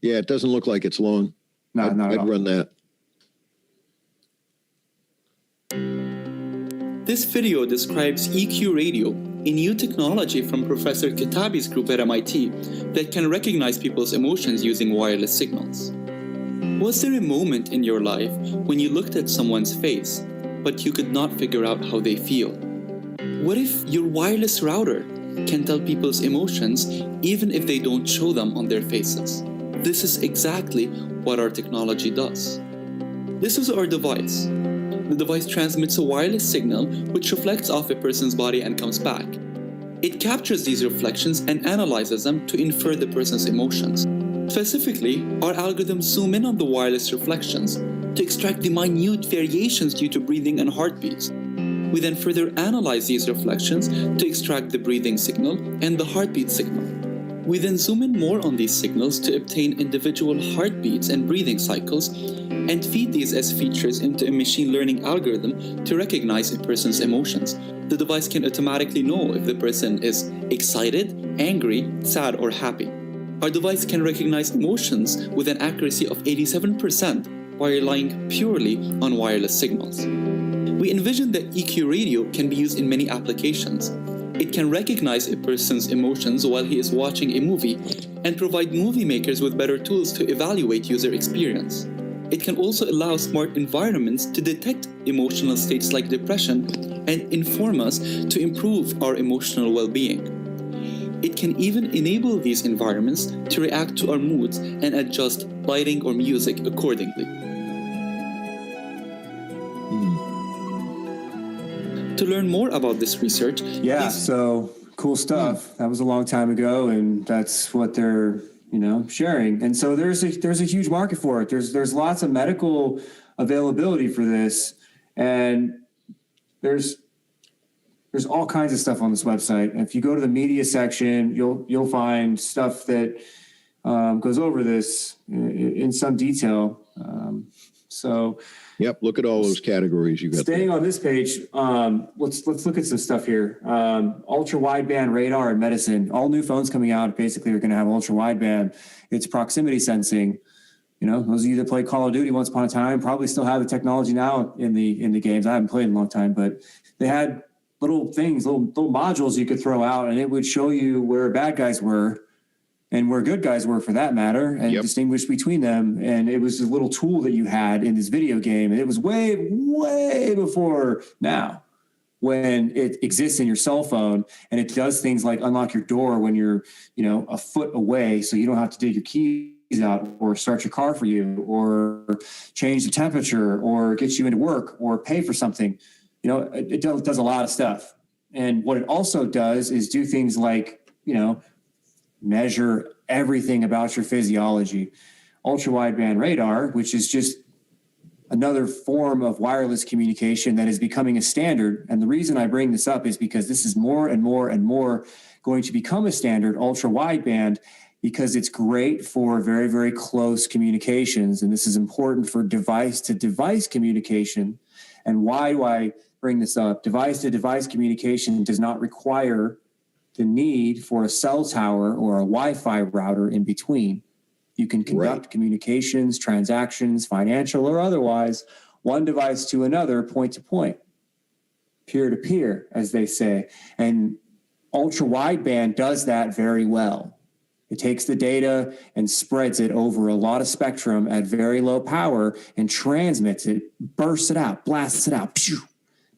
Yeah, it doesn't look like it's long. No, not at all. I'd run that. This video describes EQ radio, a new technology from Professor Kitabi's group at MIT that can recognize people's emotions using wireless signals. Was there a moment in your life when you looked at someone's face, but you could not figure out how they feel? What if your wireless router can tell people's emotions even if they don't show them on their faces? This is exactly what our technology does. This is our device. The device transmits a wireless signal which reflects off a person's body and comes back. It captures these reflections and analyzes them to infer the person's emotions. Specifically, our algorithms zoom in on the wireless reflections to extract the minute variations due to breathing and heartbeats. We then further analyze these reflections to extract the breathing signal and the heartbeat signal. We then zoom in more on these signals to obtain individual heartbeats and breathing cycles and feed these as features into a machine learning algorithm to recognize a person's emotions. The device can automatically know if the person is excited, angry, sad, or happy. Our device can recognize emotions with an accuracy of 87% while relying purely on wireless signals. We envision that EQ radio can be used in many applications. It can recognize a person's emotions while he is watching a movie and provide movie makers with better tools to evaluate user experience. It can also allow smart environments to detect emotional states like depression and inform us to improve our emotional well-being. It can even enable these environments to react to our moods and adjust lighting or music accordingly. To learn more about this research, so cool stuff. That was a long time ago, and that's what they're sharing. And so there's a huge market for it. There's lots of medical availability for this, and there's all kinds of stuff on this website. And if you go to the media section, you'll find stuff that goes over this in some detail. Yep, look at all those categories you got. Staying on this page, let's look at some stuff here. Ultra wideband radar in medicine. All new phones coming out basically are going to have ultra wideband. It's proximity sensing. Those of you that played Call of Duty once upon a time probably still have the technology now in the games. I haven't played in a long time, but they had little things, little modules you could throw out, and it would show you where bad guys were and where good guys were, for that matter, and distinguish between them. And it was a little tool that you had in this video game, and it was way, way before now, when it exists in your cell phone, and it does things like unlock your door when you're, a foot away, so you don't have to dig your keys out, or start your car for you, or change the temperature, or get you into work, or pay for something. It does a lot of stuff. And what it also does is do things like, measure everything about your physiology. Ultra wideband radar, which is just another form of wireless communication that is becoming a standard. And the reason I bring this up is because this is more and more and more going to become a standard, ultra wideband, because it's great for very, very close communications. And this is important for device to device communication. And why do I bring this up? Device to device communication does not require the need for a cell tower or a Wi-Fi router in between. You can conduct communications, transactions, financial or otherwise, one device to another, point to point, peer to peer, as they say. And ultra wideband does that very well. It takes the data and spreads it over a lot of spectrum at very low power and transmits it, bursts it out, blasts it out, pew,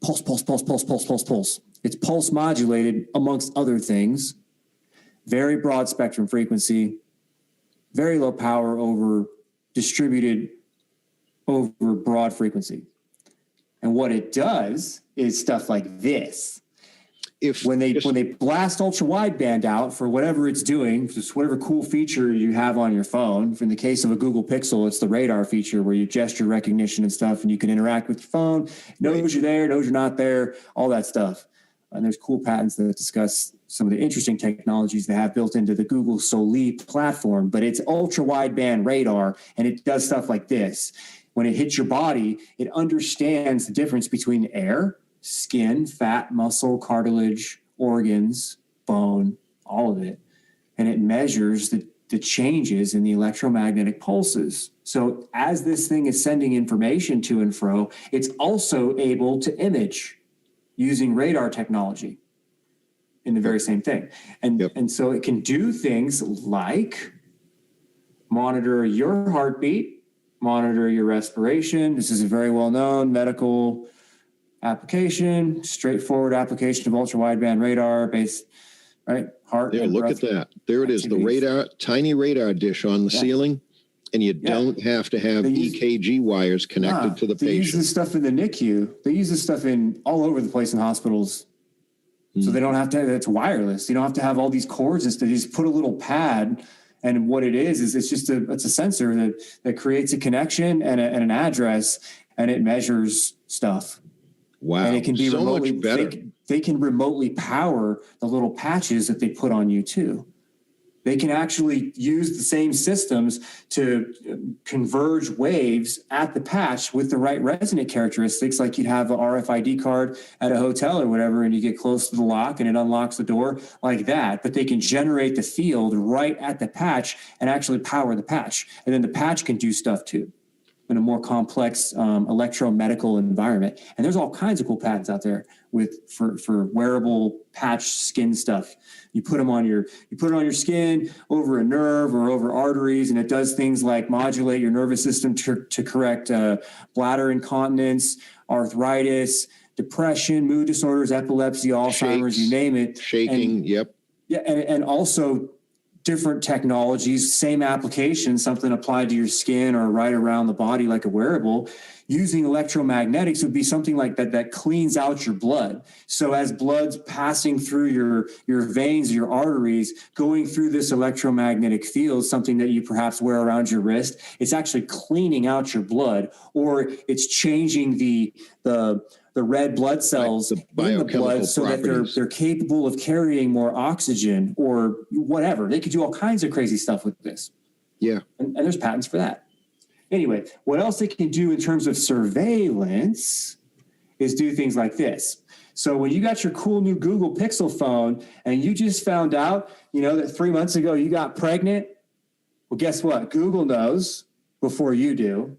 pulse, pulse, pulse, pulse, pulse, pulse, pulse. It's pulse modulated, amongst other things. Very broad spectrum frequency, very low power over distributed over broad frequency. And what it does is stuff like this. When they blast ultra wideband out for whatever it's doing, just whatever cool feature you have on your phone. In the case of a Google Pixel, it's the radar feature where you gesture recognition and stuff, and you can interact with your phone, knows you're there, knows you're not there, all that stuff. And there's cool patents that discuss some of the interesting technologies they have built into the Google Soli platform. But it's ultra wideband radar, and it does stuff like this. When it hits your body, it understands the difference between air, skin, fat, muscle, cartilage, organs, bone, all of it. And it measures the changes in the electromagnetic pulses. So as this thing is sending information to and fro, it's also able to image using radar technology in the very same thing. And so it can do things like monitor your heartbeat, monitor your respiration. This is a very well-known medical application, straightforward application of ultra wideband radar based, heart. There, look at that. There it is, the radar, tiny radar dish on the ceiling, and you don't have to have EKG wires connected to the patient. They use this stuff in the NICU. They use this stuff in all over the place in hospitals. So they don't have to, it's wireless. You don't have to have all these cords and stuff. You just put a little pad, and what it is it's just it's a sensor that creates a connection and an address, and it measures stuff. Wow. And it can be so remotely, much better. They can remotely power the little patches that they put on you too. They can actually use the same systems to converge waves at the patch with the right resonant characteristics, like you'd have an RFID card at a hotel or whatever, and you get close to the lock and it unlocks the door like that. But they can generate the field right at the patch and actually power the patch. And then the patch can do stuff too. in a more complex electromedical environment. And there's all kinds of cool patents out there for wearable patch skin stuff. You put it on your skin, over a nerve or over arteries, and it does things like modulate your nervous system to correct bladder incontinence, arthritis, depression, mood disorders, epilepsy, Alzheimer's, you name it. Shaking, yep. Yeah, and also different technologies, same application, something applied to your skin or right around the body like a wearable. Using electromagnetics would be something like that cleans out your blood. So as blood's passing through your veins, your arteries, going through this electromagnetic field, something that you perhaps wear around your wrist, it's actually cleaning out your blood, or it's changing the red blood cells in the blood so that they're capable of carrying more oxygen or whatever. They could do all kinds of crazy stuff with this. Yeah. And there's patents for that. Anyway, what else they can do in terms of surveillance is do things like this. So when you got your cool new Google Pixel phone and you just found out, that 3 months ago you got pregnant, well, guess what? Google knows before you do.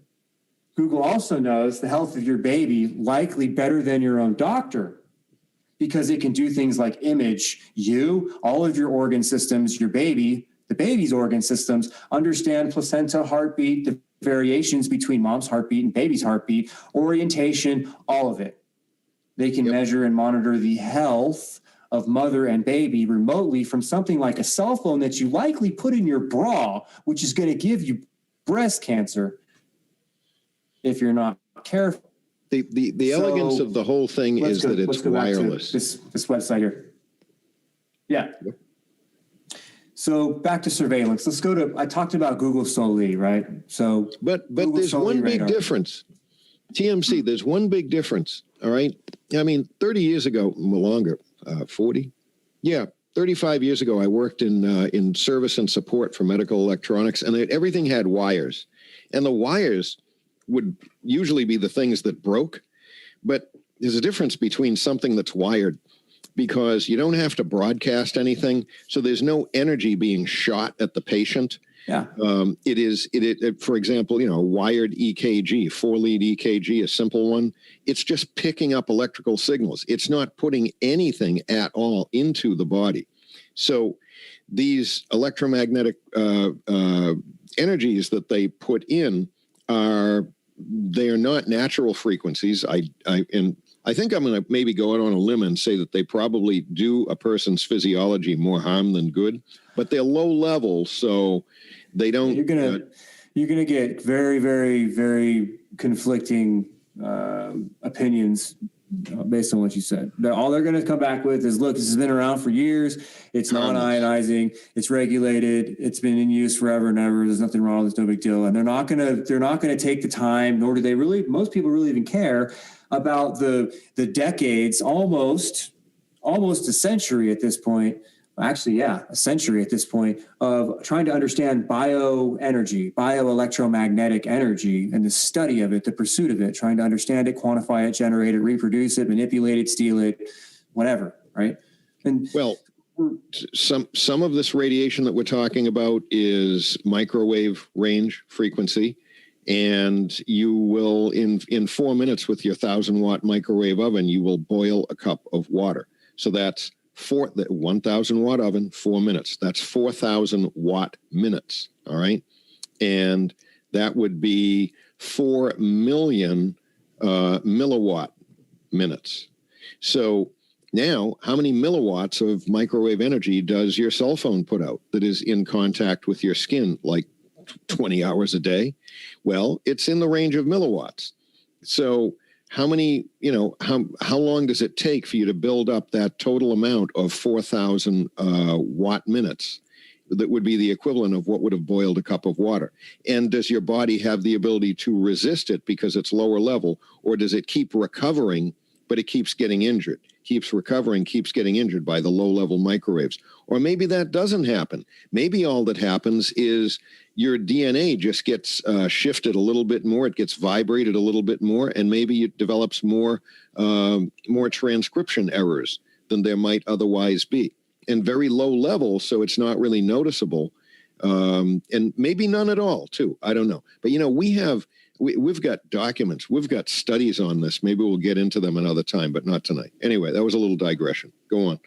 Google also knows the health of your baby likely better than your own doctor, because it can do things like image you, all of your organ systems, your baby, the baby's organ systems, understand placenta, heartbeat, the variations between mom's heartbeat and baby's heartbeat, orientation, all of it. They can measure and monitor the health of mother and baby remotely from something like a cell phone that you likely put in your bra, which is going to give you breast cancer if you're not careful. The elegance of the whole thing is that it's wireless. This website here. Yeah. So back to surveillance. Let's go to, I talked about Google Soli, right? So, but there's one big difference. TMC, there's one big difference. All right. I mean, 30 years ago, longer, 40. Yeah. 35 years ago, I worked in service and support for medical electronics, and everything had wires, and the wires would usually be the things that broke. But there's a difference between something that's wired, because you don't have to broadcast anything. So there's no energy being shot at the patient. Yeah. It for example, wired EKG, 4-lead EKG, a simple one. It's just picking up electrical signals. It's not putting anything at all into the body. So these electromagnetic energies that they put in they are not natural frequencies. I think I'm going to maybe go out on a limb and say that they probably do a person's physiology more harm than good, but they're low level, so they don't. You're gonna get very, very, very conflicting opinions based on what you said. All they're going to come back with is, look, this has been around for years. It's non-ionizing. It's regulated. It's been in use forever and ever. There's nothing wrong. There's no big deal. And they're not going to take the time, nor do they really, most people really even care about the decades, almost a century at this point. Actually, yeah, a century at this point, of trying to understand bioenergy, bioelectromagnetic energy, and the study of it, the pursuit of it, trying to understand it, quantify it, generate it, reproduce it, manipulate it, steal it, whatever, right? And well, some of this radiation that we're talking about is microwave range frequency, and you will, in 4 minutes with your 1,000-watt microwave oven, you will boil a cup of water. So that's 1,000-watt oven, 4 minutes. That's 4,000-watt minutes, all right? And that would be 4 million milliwatt minutes. So now, how many milliwatts of microwave energy does your cell phone put out that is in contact with your skin, like 20 hours a day? Well, it's in the range of milliwatts. So how many, how long does it take for you to build up that total amount of 4,000 watt minutes? That would be the equivalent of what would have boiled a cup of water. And does your body have the ability to resist it because it's lower level, or does it keep recovering, but it keeps getting injured? Keeps recovering, keeps getting injured by the low-level microwaves. Or maybe that doesn't happen. Maybe all that happens is your DNA just gets shifted a little bit more. It gets vibrated a little bit more, and maybe it develops more transcription errors than there might otherwise be. And very low level, so it's not really noticeable. And maybe none at all, too. I don't know. But, you know, we've got documents. We've got studies on this. Maybe we'll get into them another time, but not tonight. Anyway, that was a little digression. Go on.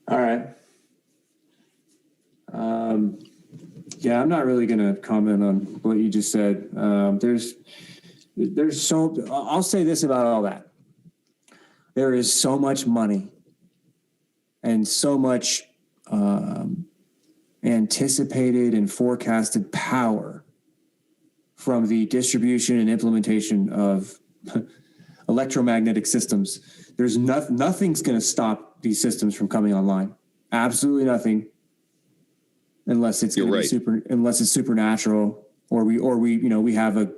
All right. Yeah, I'm not really going to comment on what you just said. There's I'll say this about all that. There is so much money and so much anticipated and forecasted power from the distribution and implementation of electromagnetic systems. There's nothing's going to stop these systems from coming online. Absolutely nothing, unless it's going to be unless it's supernatural, or we have a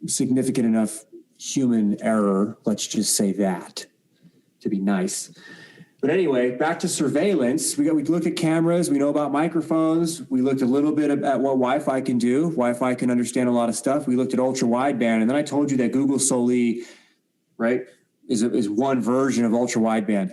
significant enough human error. Let's just say that, to be nice. But anyway, back to surveillance. We look at cameras. We know about microphones. We looked a little bit at what Wi-Fi can do. Wi-Fi can understand a lot of stuff. We looked at ultra wideband, and then I told you that Google Soli, right, is one version of ultra wideband.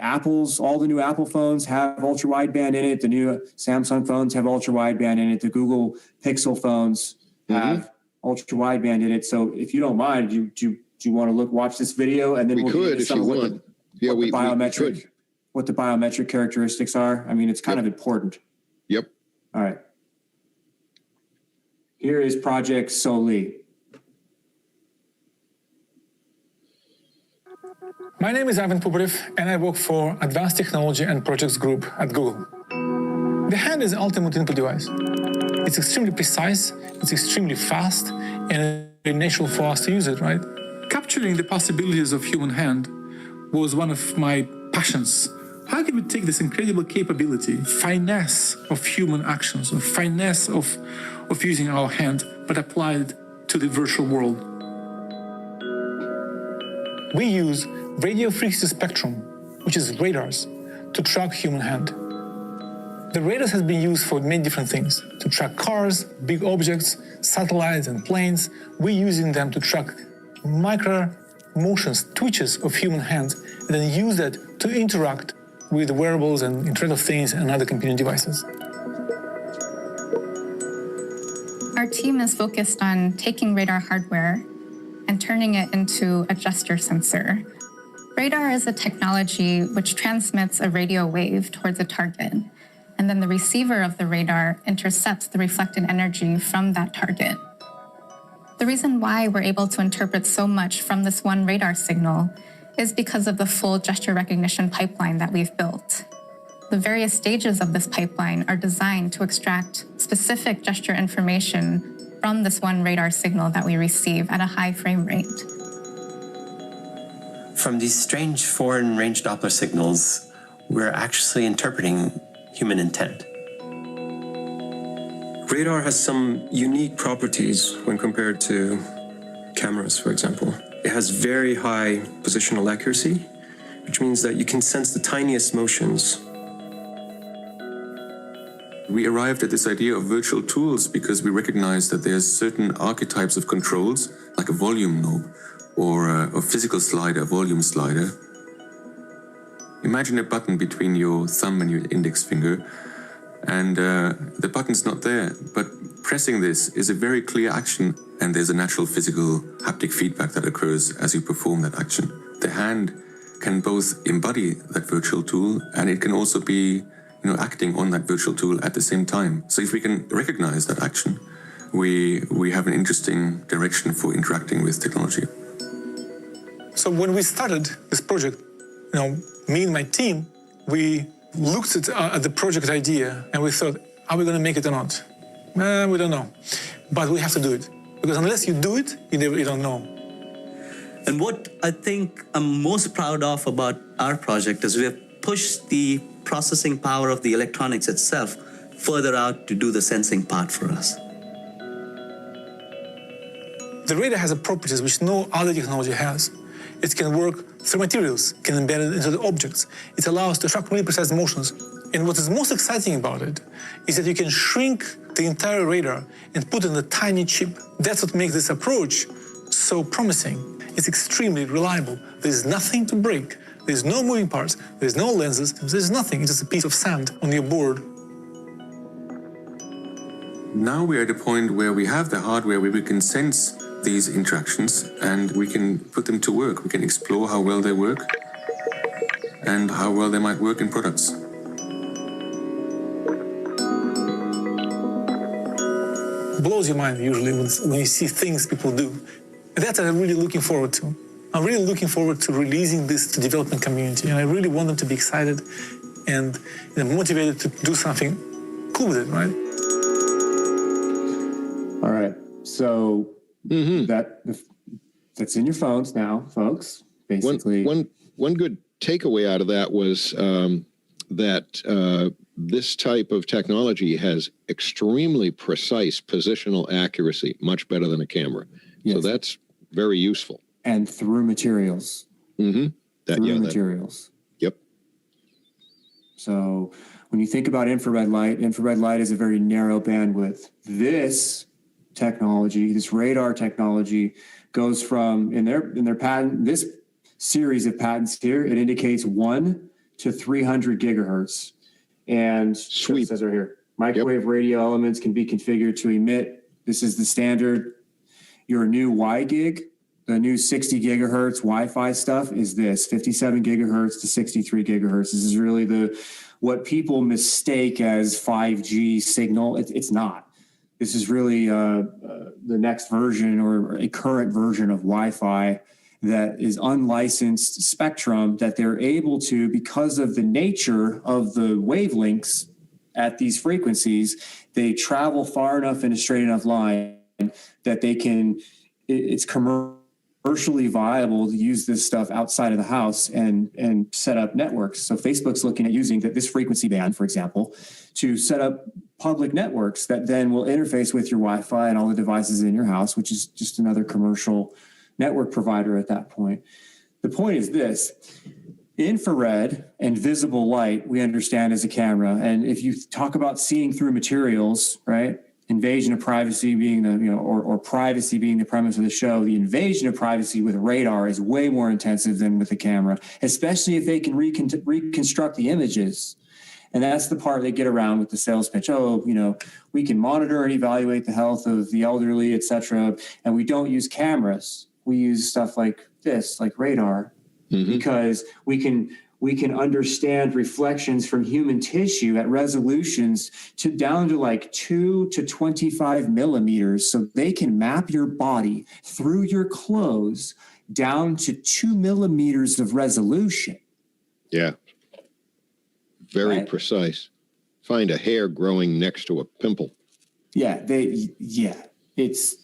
All the new Apple phones have ultra wideband in it. The new Samsung phones have ultra wideband in it. The Google Pixel phones have ultra wideband in it. So if you don't mind, do you want to watch this video, and then we'll get into some of what the biometric characteristics are? I mean, it's kind of important. Yep. All right. Here is Project Soli. My name is Ivan Puparev, and I work for Advanced Technology and Projects Group at Google. The hand is the ultimate input device. It's extremely precise, it's extremely fast, and it's natural for us to use it, right? Capturing the possibilities of human hand was one of my passions. How can we take this incredible capability, finesse of human actions, or finesse of using our hand, but apply it to the virtual world? We use radio frequency spectrum, which is radars, to track human hand. The radars has been used for many different things, to track cars, big objects, satellites and planes. We're using them to track micro motions, twitches of human hands, and then use that to interact with wearables and Internet of Things and other computing devices. Our team is focused on taking radar hardware and turning it into a gesture sensor. Radar is a technology which transmits a radio wave towards a target, and then the receiver of the radar intercepts the reflected energy from that target. The reason why we're able to interpret so much from this one radar signal is because of the full gesture recognition pipeline that we've built. The various stages of this pipeline are designed to extract specific gesture information from this one radar signal that we receive at a high frame rate. From these strange foreign range Doppler signals, we're actually interpreting human intent. Radar has some unique properties when compared to cameras, for example. It has very high positional accuracy, which means that you can sense the tiniest motions. We arrived at this idea of virtual tools because we recognized that there's certain archetypes of controls, like a volume knob or a physical slider, a volume slider. Imagine a button between your thumb and your index finger, and the button's not there, but pressing this is a very clear action, and there's a natural physical haptic feedback that occurs as you perform that action. The hand can both embody that virtual tool, and it can also be acting on that virtual tool at the same time. So if we can recognize that action, we have an interesting direction for interacting with technology. So when we started this project, me and my team, we looked at the project idea and we thought, are we going to make it or not? We don't know, but we have to do it. Because unless you do it, you don't know. And what I think I'm most proud of about our project is we have pushed the processing power of the electronics itself further out to do the sensing part for us. The radar has properties which no other technology has. It can work through materials, can embed it into the objects. It allows to track really precise motions. And what is most exciting about it is that you can shrink the entire radar and put it in a tiny chip. That's what makes this approach so promising. It's extremely reliable. There's nothing to break. There's no moving parts. There's no lenses. There's nothing. It's just a piece of sand on your board. Now we're at a point where we have the hardware where we can sense these interactions and we can put them to work. We can explore how well they work and how well they might work in products. Blows your mind usually when you see things people do. And that's what I'm really looking forward to. I'm really looking forward to releasing this to development community, and I really want them to be excited and motivated to do something cool with it, right? All right. So that's in your phones now, folks. Basically, one good takeaway out of that was that this type of technology has extremely precise positional accuracy, much better than a camera. Yes. So that's very useful. And through materials. Mm-hmm. Through materials. Yep. So when you think about infrared light is a very narrow bandwidth. This technology, this radar technology, goes from in their patent, this series of patents here, it indicates 1 to 300 gigahertz. And Sweet. It says right here, microwave radio elements can be configured to emit. This is the standard. Your new Y gig, the new 60 gigahertz Wi-Fi stuff is this 57 gigahertz to 63 gigahertz. This is really what people mistake as 5G signal. It's not. This is really the next version or a current version of Wi-Fi that is unlicensed spectrum that they're able to, because of the nature of the wavelengths at these frequencies, they travel far enough in a straight enough line that they can, it's commercially viable to use this stuff outside of the house and set up networks. So Facebook's looking at using this frequency band, for example, to set up public networks that then will interface with your Wi-Fi and all the devices in your house, which is just another commercial network provider at that point. The point is this: infrared and visible light we understand as a camera. And if you talk about seeing through materials, right? Invasion of privacy being or privacy being the premise of the show, the invasion of privacy with radar is way more intensive than with a camera, especially if they can reconstruct the images. And that's the part they get around with the sales pitch. We can monitor and evaluate the health of the elderly, et cetera. And we don't use cameras. We use stuff like this, like radar, because we can understand reflections from human tissue at resolutions down to like 2 to 25 millimeters. So they can map your body through your clothes down to 2 millimeters of resolution. Yeah. Very precise. Find a hair growing next to a pimple. Yeah, it's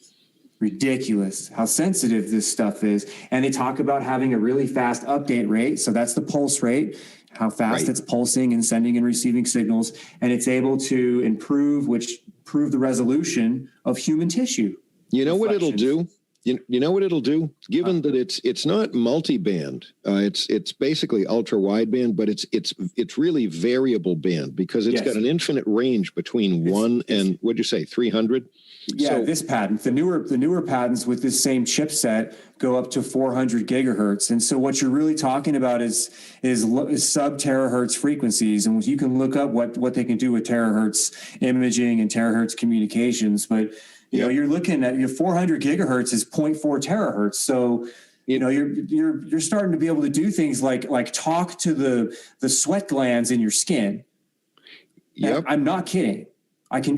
ridiculous how sensitive this stuff is. And they talk about having a really fast update rate. So that's the pulse rate, how fast it's pulsing and sending and receiving signals. And it's able to improve the resolution of human tissue. You know what it'll do? You know what it'll do? Given that it's not multi-band, it's basically ultra wideband, but it's really variable band because it's got an infinite range between 1 and what'd you say, 300? Yeah, so, this patent, the newer patents with this same chipset go up to 400 gigahertz. And so what you're really talking about is sub-terahertz frequencies. And you can look up what they can do with terahertz imaging and terahertz communications. But you're looking at your 400 gigahertz is 0.4 terahertz. So you're starting to be able to do things like talk to the sweat glands in your skin. Yep. I'm not kidding. I can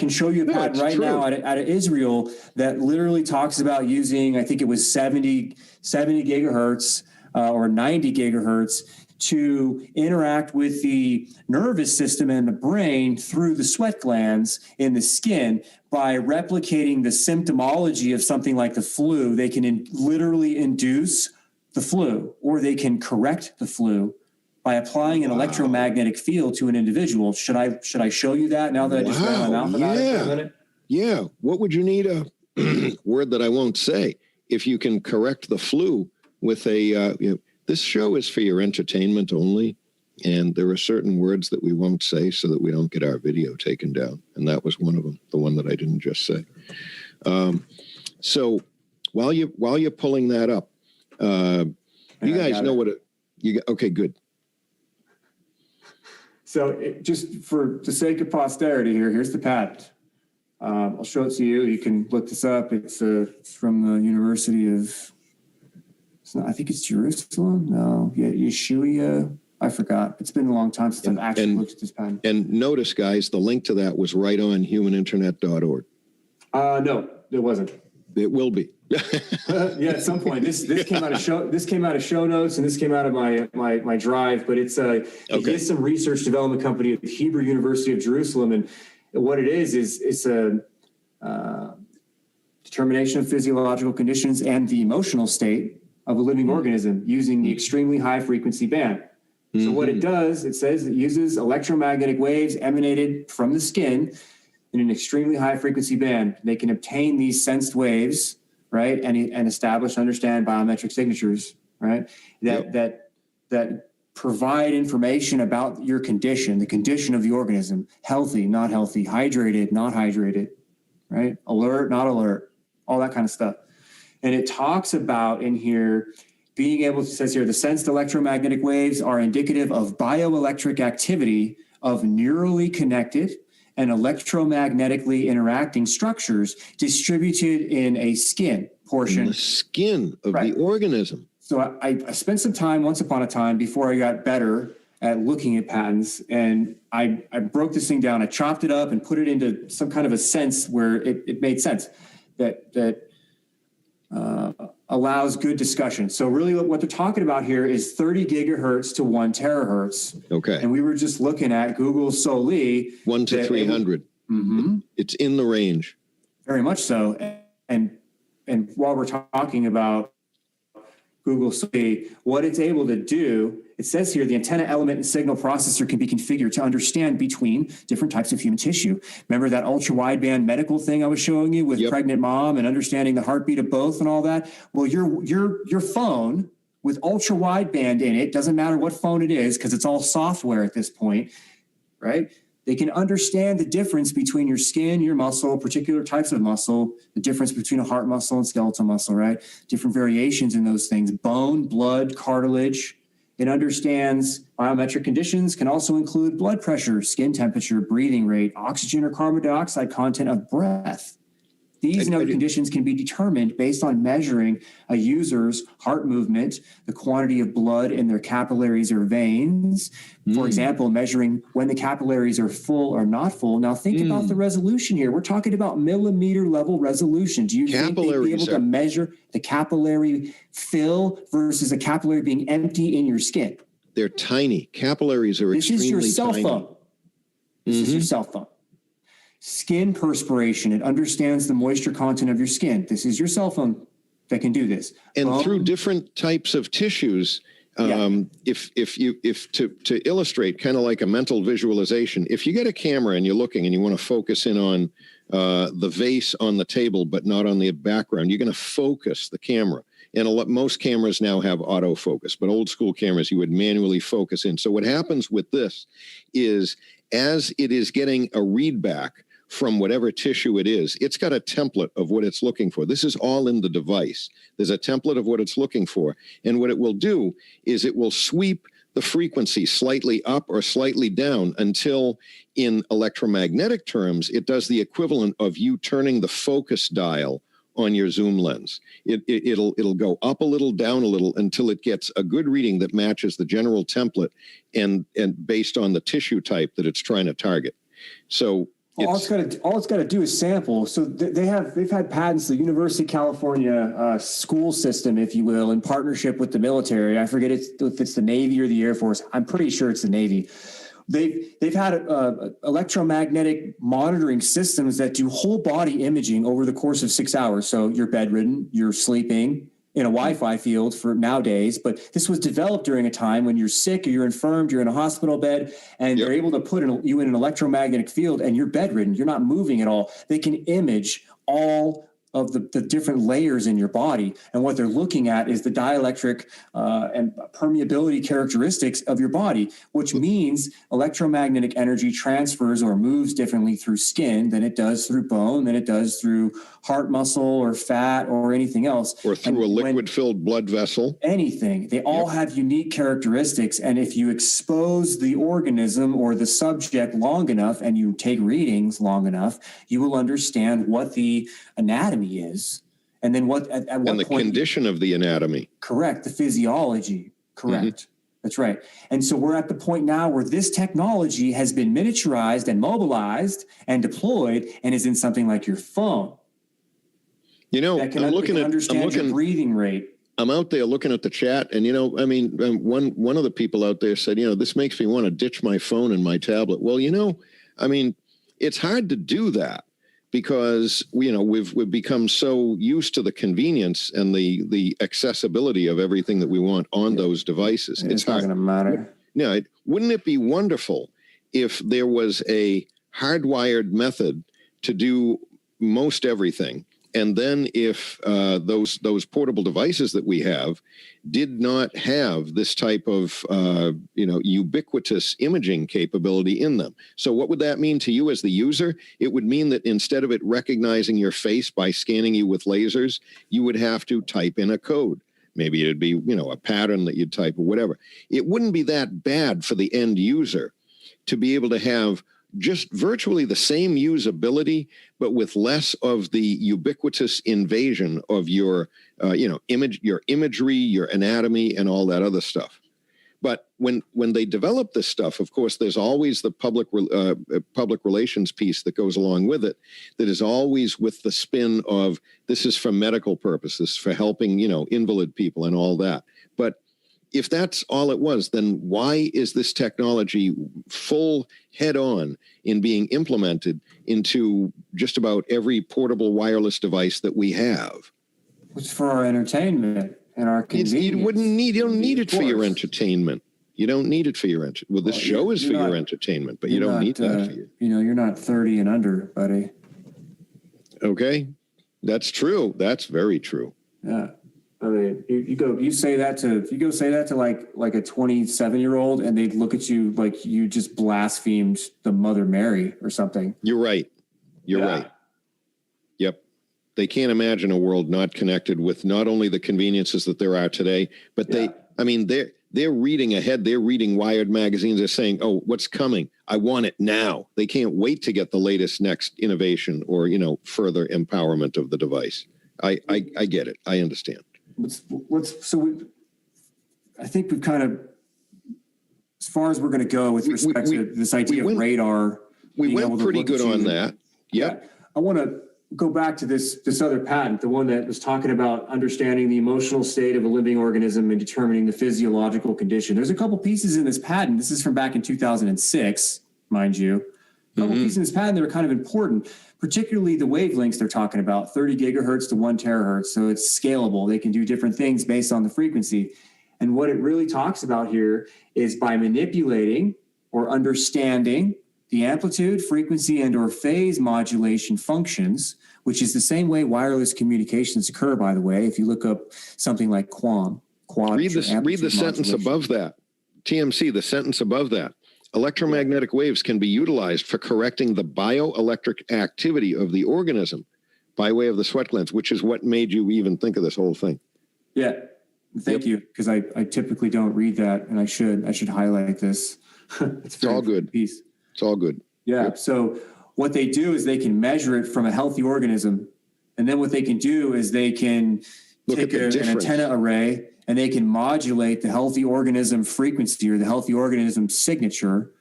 show you a patent right now out of Israel that literally talks about using, I think it was 70 gigahertz or 90 gigahertz to interact with the nervous system and the brain through the sweat glands in the skin by replicating the symptomology of something like the flu. They can literally induce the flu, or they can correct the flu by applying an electromagnetic field to an individual. Should I show you that now that I just ran my mouth about it for a minute? Yeah. What would you need a word that I won't say if you can correct the flu with this show is for your entertainment only, and there are certain words that we won't say so that we don't get our video taken down, and that was one of them, the one that I didn't just say. So while you're pulling that up, you guys know what okay, good. So just for the sake of posterity here's the patent. I'll show it to you. You can look this up. It's from the University of, I think it's Jerusalem. No, yeah, Yeshua. I forgot. It's been a long time since I've actually looked at this patent. And notice, guys, the link to that was right on humaninternet.org. No, it wasn't. It will be. Yeah, at some point. This came out of show notes, and this came out of my drive. But it's some research development company at the Hebrew University of Jerusalem, and what it is it's a determination of physiological conditions and the emotional state of a living organism using the extremely high frequency band. So what it does, it says it uses electromagnetic waves emanated from the skin in an extremely high frequency band. They can obtain these sensed waves, right, and establish, understand biometric signatures, right, that provide information about your condition, the condition of the organism, healthy, not healthy, hydrated, not hydrated, right, alert, not alert, all that kind of stuff. And it talks about in here being able to, says here, the sensed electromagnetic waves are indicative of bioelectric activity of neurally connected and electromagnetically interacting structures distributed in a skin portion. In the skin of the organism. So I spent some time once upon a time before I got better at looking at patents, and I broke this thing down. I chopped it up and put it into some kind of a sense where it made sense that allows good discussion. So really what they're talking about here is 30 gigahertz to 1 terahertz. Okay. And we were just looking at Google Soli. 1 to 300. It's in the range. Very much so. And while we're talking about Google Soli, what it's able to do, it says here, the antenna element and signal processor can be configured to understand between different types of human tissue. Remember that ultra wideband medical thing I was showing you with pregnant mom and understanding the heartbeat of both and all that? Well, your phone with ultra wideband in it, doesn't matter what phone it is, because it's all software at this point, right? They can understand the difference between your skin, your muscle, particular types of muscle, the difference between a heart muscle and skeletal muscle, right? Different variations in those things, bone, blood, cartilage. It understands biometric conditions, can also include blood pressure, skin temperature, breathing rate, oxygen or carbon dioxide content of breath. These and other conditions can be determined based on measuring a user's heart movement, the quantity of blood in their capillaries or veins. For example, measuring when the capillaries are full or not full. Now think about the resolution here. We're talking about millimeter level resolution. Do you think they'd be able to measure the capillary fill versus a capillary being empty in your skin? They're tiny. Capillaries are extremely tiny. This is your cell phone. This is your cell phone. Skin perspiration, it understands the moisture content of your skin. This is your cell phone that can do this. And through different types of tissues, if to illustrate kind of like a mental visualization, if you get a camera and you're looking and you want to focus in on the vase on the table, but not on the background, you're going to focus the camera. And most cameras now have autofocus, but old school cameras, you would manually focus in. So what happens with this is as it is getting a read back from whatever tissue it is, it's got a template of what it's looking for. This is all in the device. There's a template of what it's looking for. And what it will do is it will sweep the frequency slightly up or slightly down until, in electromagnetic terms, it does the equivalent of you turning the focus dial on your zoom lens. It'll go up a little, down a little until it gets a good reading that matches the general template and based on the tissue type that it's trying to target. So all it's got to do is sample. So they've had patents, the University of California school system, if you will, in partnership with the military. I forget if it's the Navy or the Air Force. I'm pretty sure it's the Navy. They've had electromagnetic monitoring systems that do whole body imaging over the course of 6 hours. So you're bedridden, you're sleeping in a Wi-Fi field for nowadays, but this was developed during a time when you're sick or you're infirmed, you're in a hospital bed, and they're able to put you in an electromagnetic field and you're bedridden, you're not moving at all. They can image all of the different layers in your body. And what they're looking at is the dielectric and permeability characteristics of your body, which means electromagnetic energy transfers or moves differently through skin than it does through bone, than it does through heart muscle or fat or anything else. Or through a liquid-filled blood vessel. Anything. They all have unique characteristics. And if you expose the organism or the subject long enough and you take readings long enough, you will understand what the anatomy is, and then what at what and the point condition of the anatomy. Correct. The physiology. Correct. Mm-hmm. That's right. And so we're at the point now where this technology has been miniaturized and mobilized and deployed and is in something like your phone. You know, that can understand your breathing rate. I'm out there looking at the chat, and I mean, one of the people out there said, this makes me want to ditch my phone and my tablet. Well, I mean, it's hard to do that, because we've become so used to the convenience and the accessibility of everything that we want on those devices. It's not going to matter. No, wouldn't it be wonderful if there was a hardwired method to do most everything? And then if those portable devices that we have did not have this type of, ubiquitous imaging capability in them. So what would that mean to you as the user? It would mean that instead of it recognizing your face by scanning you with lasers, you would have to type in a code. Maybe it'd be, a pattern that you'd type or whatever. It wouldn't be that bad for the end user to be able to have just virtually the same usability, but with less of the ubiquitous invasion of your, your imagery, your anatomy, and all that other stuff. But when they develop this stuff, of course, there's always the public relations piece that goes along with it, that is always with the spin of this is for medical purposes, for helping, invalid people and all that. But if that's all it was, then why is this technology full head-on in being implemented into just about every portable wireless device that we have? It's for our entertainment and our convenience. You don't need it for your entertainment. You don't need it for your entertainment. Well, this show is for your entertainment, but you don't need that for you. You're not 30 and under, buddy. Okay, that's true. That's very true. Yeah. I mean, you say that to like a 27-year-old, and they'd look at you like you just blasphemed the Mother Mary or something. You're right. You're right. Yep. They can't imagine a world not connected with not only the conveniences that there are today, but they're reading ahead. They're reading Wired magazines. They're saying, "Oh, what's coming? I want it now." They can't wait to get the latest next innovation or further empowerment of the device. I get it. I understand. I think we've kind of, as far as we're going to go with respect to this idea of radar. We went pretty good on that. Yeah. I want to go back to this other patent, the one that was talking about understanding the emotional state of a living organism and determining the physiological condition. There's a couple pieces in this patent. This is from back in 2006, mind you. A couple pieces in this patent that are kind of important, particularly the wavelengths they're talking about, 30 gigahertz to 1 terahertz. So it's scalable. They can do different things based on the frequency. And what it really talks about here is by manipulating or understanding the amplitude, frequency, and or phase modulation functions, which is the same way wireless communications occur, by the way. If you look up something like QAM, read the sentence above that. TMC, the sentence above that. Electromagnetic waves can be utilized for correcting the bioelectric activity of the organism by way of the sweat glands, which is what made you even think of this whole thing. Yeah, thank you, because I typically don't read that, and I should highlight this. It's all good. Piece. It's all good. Yeah, yep. So what they do is they can measure it from a healthy organism, and then what they can do is they can take an antenna array, and they can modulate the healthy organism frequency or the healthy organism signature,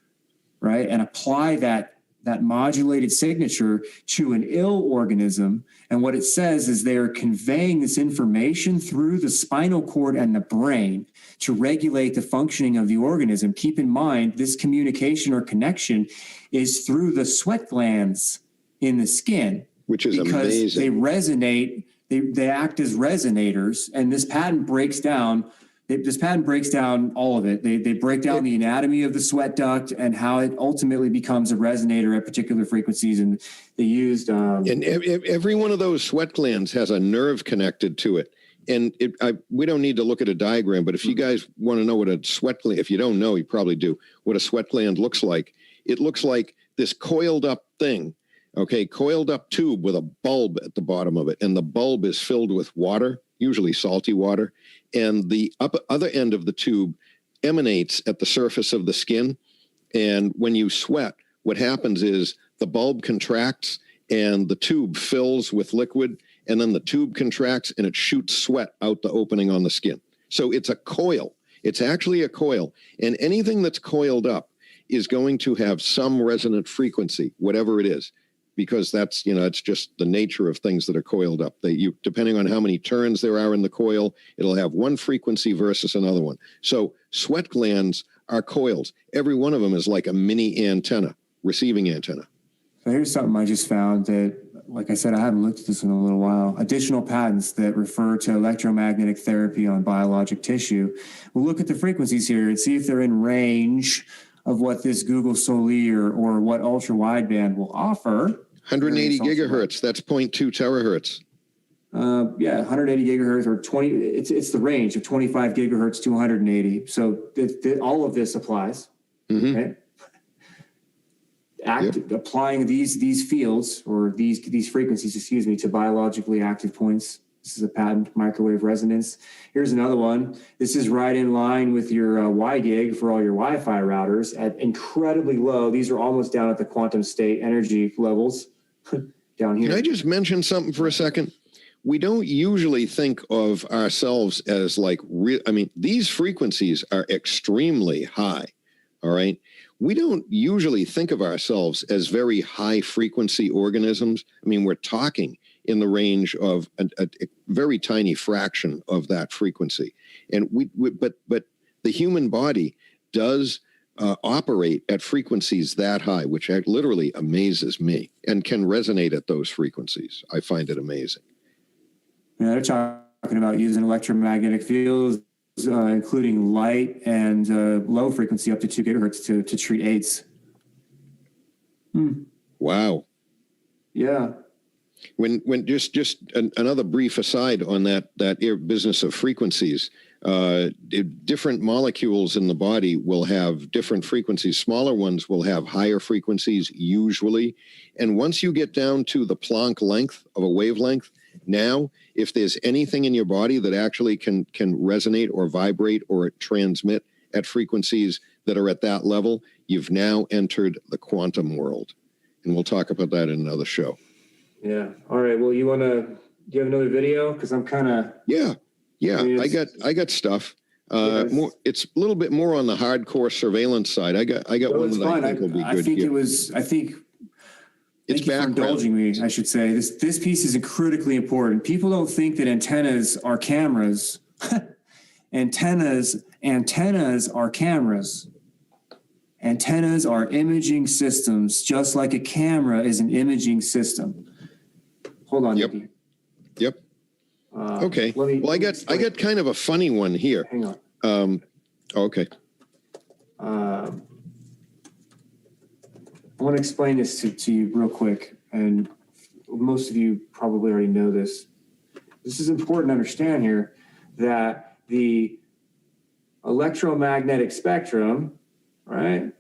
right? And apply that modulated signature to an ill organism. And what it says is they are conveying this information through the spinal cord and the brain to regulate the functioning of the organism. Keep in mind, this communication or connection is through the sweat glands in the skin. Which is because amazing. They resonate. They act as resonators, and this patent breaks down this patent breaks down all of it. They break down the anatomy of the sweat duct and how it ultimately becomes a resonator at particular frequencies. And they used... and every one of those sweat glands has a nerve connected to it. And we don't need to look at a diagram, but if you guys want to know what a sweat gland, if you don't know, you probably do, what a sweat gland looks like, it looks like this coiled up thing, okay, coiled up tube with a bulb at the bottom of it. And the bulb is filled with water, usually salty water. And the other end of the tube emanates at the surface of the skin. And when you sweat, what happens is the bulb contracts and the tube fills with liquid, and then the tube contracts and it shoots sweat out the opening on the skin. So it's a coil. It's actually a coil. And anything that's coiled up is going to have some resonant frequency, whatever it is, because that's, it's just the nature of things that are coiled up. Depending on how many turns there are in the coil, it'll have one frequency versus another one. So sweat glands are coils. Every one of them is like a mini antenna, receiving antenna. So here's something I just found that, like I said, I haven't looked at this in a little while. Additional patents that refer to electromagnetic therapy on biologic tissue. We'll look at the frequencies here and see if they're in range of what this Google Soli or what ultra wideband will offer. 180 gigahertz, that's 0.2 terahertz. 180 gigahertz or 20, it's the range of 25 gigahertz to 180. So all of this applies. Okay? Applying these fields or these frequencies, to biologically active points. This is a patent, microwave resonance. Here's another one. This is right in line with your Y-gig for all your Wi-Fi routers at incredibly low. These are almost down at the quantum state energy levels down here. Can I just mention something for a second? We don't usually think of ourselves as these frequencies are extremely high, all right? We don't usually think of ourselves as very high frequency organisms. I mean, we're talking in the range of a very tiny fraction of that frequency. And but the human body does operate at frequencies that high, which literally amazes me, and can resonate at those frequencies. I find it amazing. Yeah, they're talking about using electromagnetic fields, including light and low frequency up to 2 gigahertz to treat AIDS. Wow. Yeah. When just another brief aside on that business of frequencies, different molecules in the body will have different frequencies. Smaller ones will have higher frequencies usually. And once you get down to the Planck length of a wavelength, now, if there's anything in your body that actually can resonate or vibrate or transmit at frequencies that are at that level, you've now entered the quantum world. And we'll talk about that in another show. Yeah. All right. Well, do you have another video? Because I'm kind of... Yeah. I got stuff. More, it's a little bit more on the hardcore surveillance side. I got one that I think will be good. Thank you for indulging me, I should say. This piece is critically important. People don't think that antennas are cameras. Antennas are cameras. Antennas are imaging systems, just like a camera is an imaging system. Hold on. Yep. Okay. I got kind of a funny one here. Hang on. Okay. I want to explain this to you real quick, and most of you probably already know this. This is important to understand here, that the electromagnetic spectrum, right?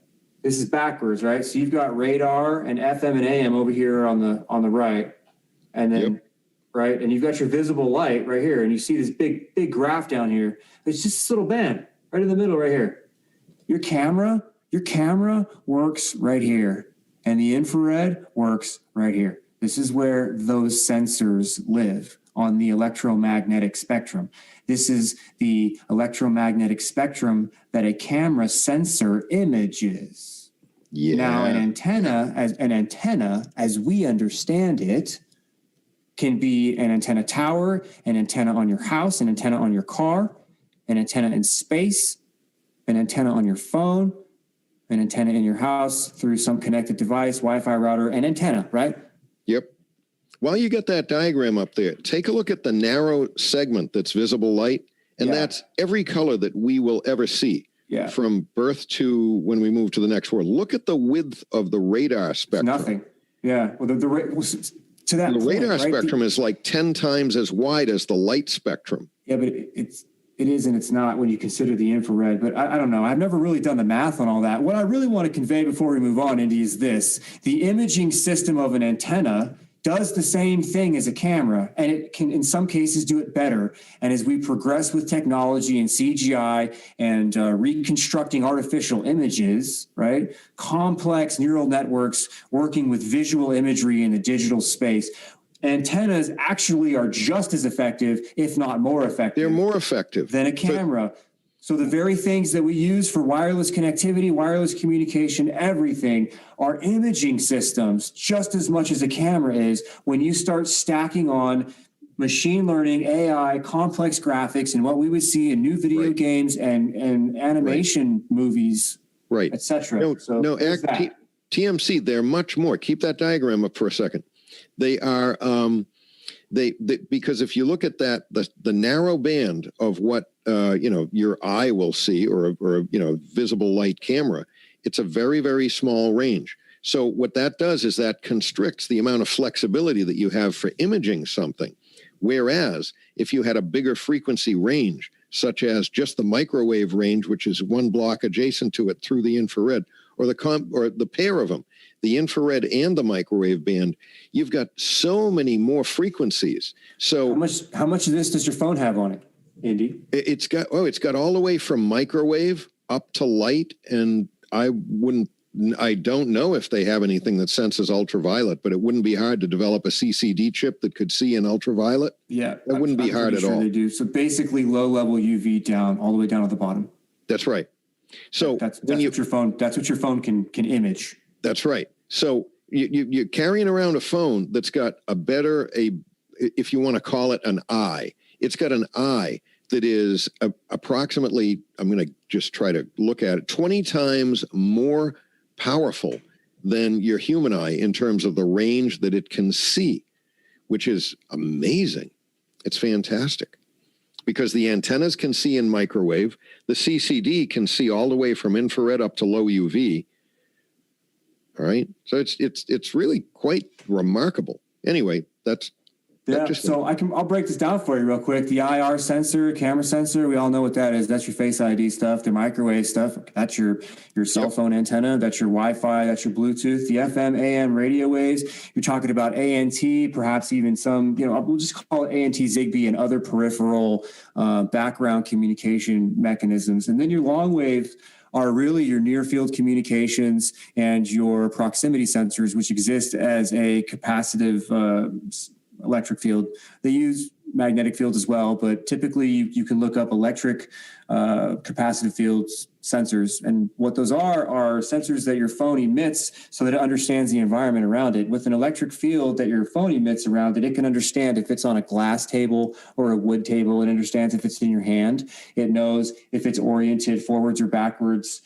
This is backwards, right? So you've got radar and FM and AM over here on the right, and then right, and you've got your visible light right here, and you see this big graph down here. It's just this little band right in the middle right here. Your camera works right here, and the infrared works right here. This is where those sensors live, on the electromagnetic spectrum. This is the electromagnetic spectrum that a camera sensor images. Yeah. Now, an antenna, as we understand it, can be an antenna tower, an antenna on your house, an antenna on your car, an antenna in space, an antenna on your phone, an antenna in your house through some connected device, Wi-Fi router, an antenna, right? Yep. While you get that diagram up there, take a look at the narrow segment that's visible light And that's every color that we will ever see. Yeah. From birth to when we move to the next world. Look at the width of the radar spectrum. It's nothing. Yeah. Well, to that the point, radar right? spectrum is like 10 times as wide as the light spectrum. Yeah, but it is and it's not when you consider the infrared. But I don't know. I've never really done the math on all that. What I really want to convey before we move on, Indy, is this. The imaging system of an antenna does the same thing as a camera, and it can, in some cases, do it better. And as we progress with technology and CGI and reconstructing artificial images, right, complex neural networks working with visual imagery in the digital space, antennas actually are just as effective, if not more effective. They're more effective than a camera. So the very things that we use for wireless connectivity, wireless communication, everything are imaging systems just as much as a camera is. When you start stacking on machine learning, AI, complex graphics, and what we would see in new video games and animation movies, etc. TMC, they're much more. Keep that diagram up for a second. They are they because if you look at that, the narrow band of what your eye will see, or visible light camera, it's a very, very small range. So what that does is that constricts the amount of flexibility that you have for imaging something. Whereas if you had a bigger frequency range, such as just the microwave range, which is one block adjacent to it through the infrared, or the pair of them, the infrared and the microwave band, you've got so many more frequencies. So how much of this does your phone have on it, Indy? It's got all the way from microwave up to light, and I don't know if they have anything that senses ultraviolet, but it wouldn't be hard to develop a CCD chip that could see in ultraviolet. Yeah, it wouldn't be hard at all. They do. So basically, low level UV down, all the way down at the bottom. That's right. So that's what your phone can image. That's right. So you're carrying around a phone that's got if you want to call it an eye, it's got an eye that is approximately, I'm going to just try to look at it, 20 times more powerful than your human eye in terms of the range that it can see, which is amazing. It's fantastic. Because the antennas can see in microwave, the CCD can see all the way from infrared up to low UV. All right, so it's really quite remarkable. Anyway, that's so I'll break this down for you real quick. The IR sensor, camera sensor, we all know what that is. That's your Face ID stuff. The microwave stuff, that's your cell phone antenna. That's your Wi-Fi. That's your Bluetooth. The FM, AM radio waves. You're talking about ANT, perhaps even some, we'll just call it ANT, Zigbee, and other peripheral background communication mechanisms. And then your long wave are really your near field communications and your proximity sensors, which exist as a capacitive electric field. They use magnetic fields as well, but typically you can look up electric capacitive fields sensors. And what those are sensors that your phone emits so that it understands the environment around it. With an electric field that your phone emits around it, it can understand if it's on a glass table or a wood table. It understands if it's in your hand. It knows if it's oriented forwards or backwards,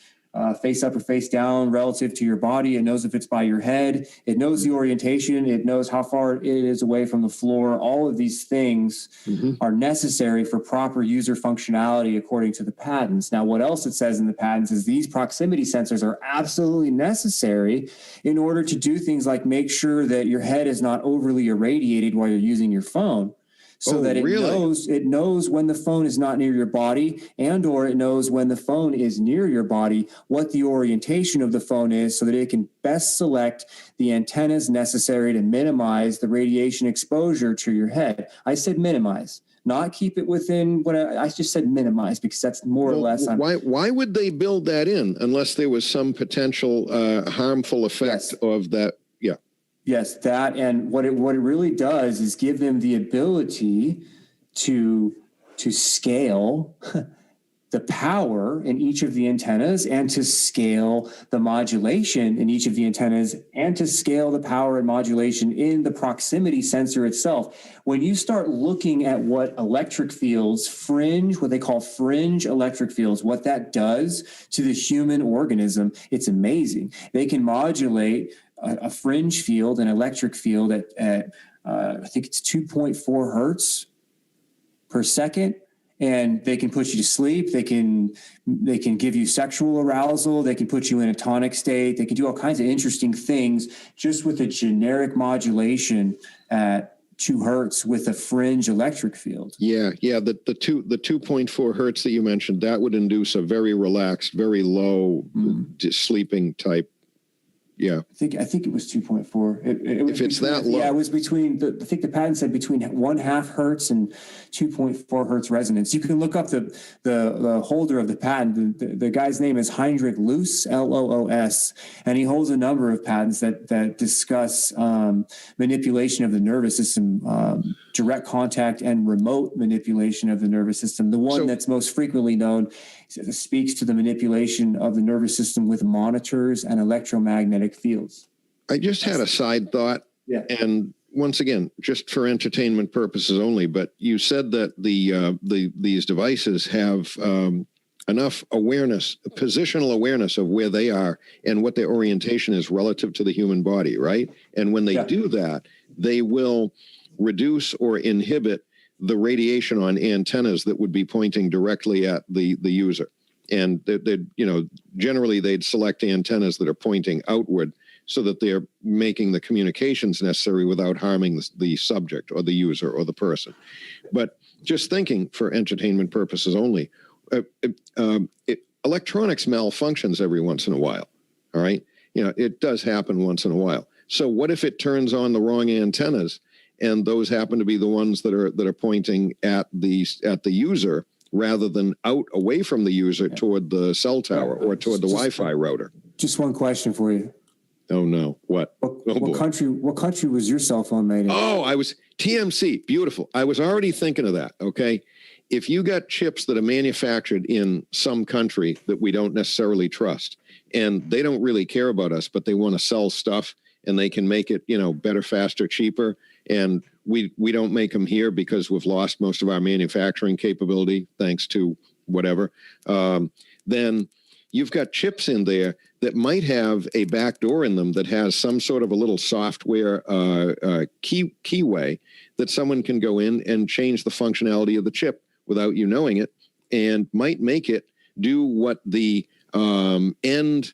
face up or face down relative to your body. It knows if it's by your head. It knows the orientation. It knows how far it is away from the floor. All of these things are necessary for proper user functionality according to the patents. Now, what else it says in the patents is these proximity sensors are absolutely necessary in order to do things like make sure that your head is not overly irradiated while you're using your phone. So that it knows when the phone is not near your body, and or it knows when the phone is near your body, what the orientation of the phone is, so that it can best select the antennas necessary to minimize the radiation exposure to your head. I said minimize, not keep it within what I just said minimize, because that's more or less. Why would they build that in unless there was some potential harmful effect of that? Yeah. Yes, that, and what it really does is give them the ability to scale the power in each of the antennas, and to scale the modulation in each of the antennas, and to scale the power and modulation in the proximity sensor itself. When you start looking at what electric fields, what they call fringe electric fields, what that does to the human organism, it's amazing. They can modulate a fringe field, an electric field at I think it's 2.4 hertz per second. and they can put you to sleep. They can give you sexual arousal. They can put you in a tonic state. They can do all kinds of interesting things just with a generic modulation at 2 hertz with a fringe electric field. Yeah. The 2.4 hertz that you mentioned, that would induce a very relaxed, very low sleeping type. Yeah, I think it was 2.4. If it's that low, yeah, it was between. I think the patent said between 1/2 hertz and 2.4 hertz resonance. You can look up the holder of the patent. The guy's name is Heinrich Loos, Loos, and he holds a number of patents that discuss manipulation of the nervous system, direct contact and remote manipulation of the nervous system. The one that's most frequently known speaks to the manipulation of the nervous system with monitors and electromagnetic fields. I just had a side thought, and once again, just for entertainment purposes only, but you said that these devices have enough awareness, positional awareness of where they are and what their orientation is relative to the human body, right? And when they do that, they will reduce or inhibit the radiation on antennas that would be pointing directly at the user. And generally they'd select antennas that are pointing outward so that they're making the communications necessary without harming the subject or the user or the person. But just thinking for entertainment purposes only, electronics malfunctions every once in a while. All right. It does happen once in a while. So what if it turns on the wrong antennas, and those happen to be the ones that are pointing at the user rather than out away from the user toward the cell tower or toward the Wi-Fi router? Just one question for you. Oh no! What? What country was your cell phone made in? Oh, I was TMC. Beautiful. I was already thinking of that. Okay, if you got chips that are manufactured in some country that we don't necessarily trust, and they don't really care about us, but they want to sell stuff, and they can make it better, faster, cheaper. And we don't make them here because we've lost most of our manufacturing capability thanks to whatever. Then you've got chips in there that might have a backdoor in them that has some sort of a little software keyway that someone can go in and change the functionality of the chip without you knowing it, and might make it do what the end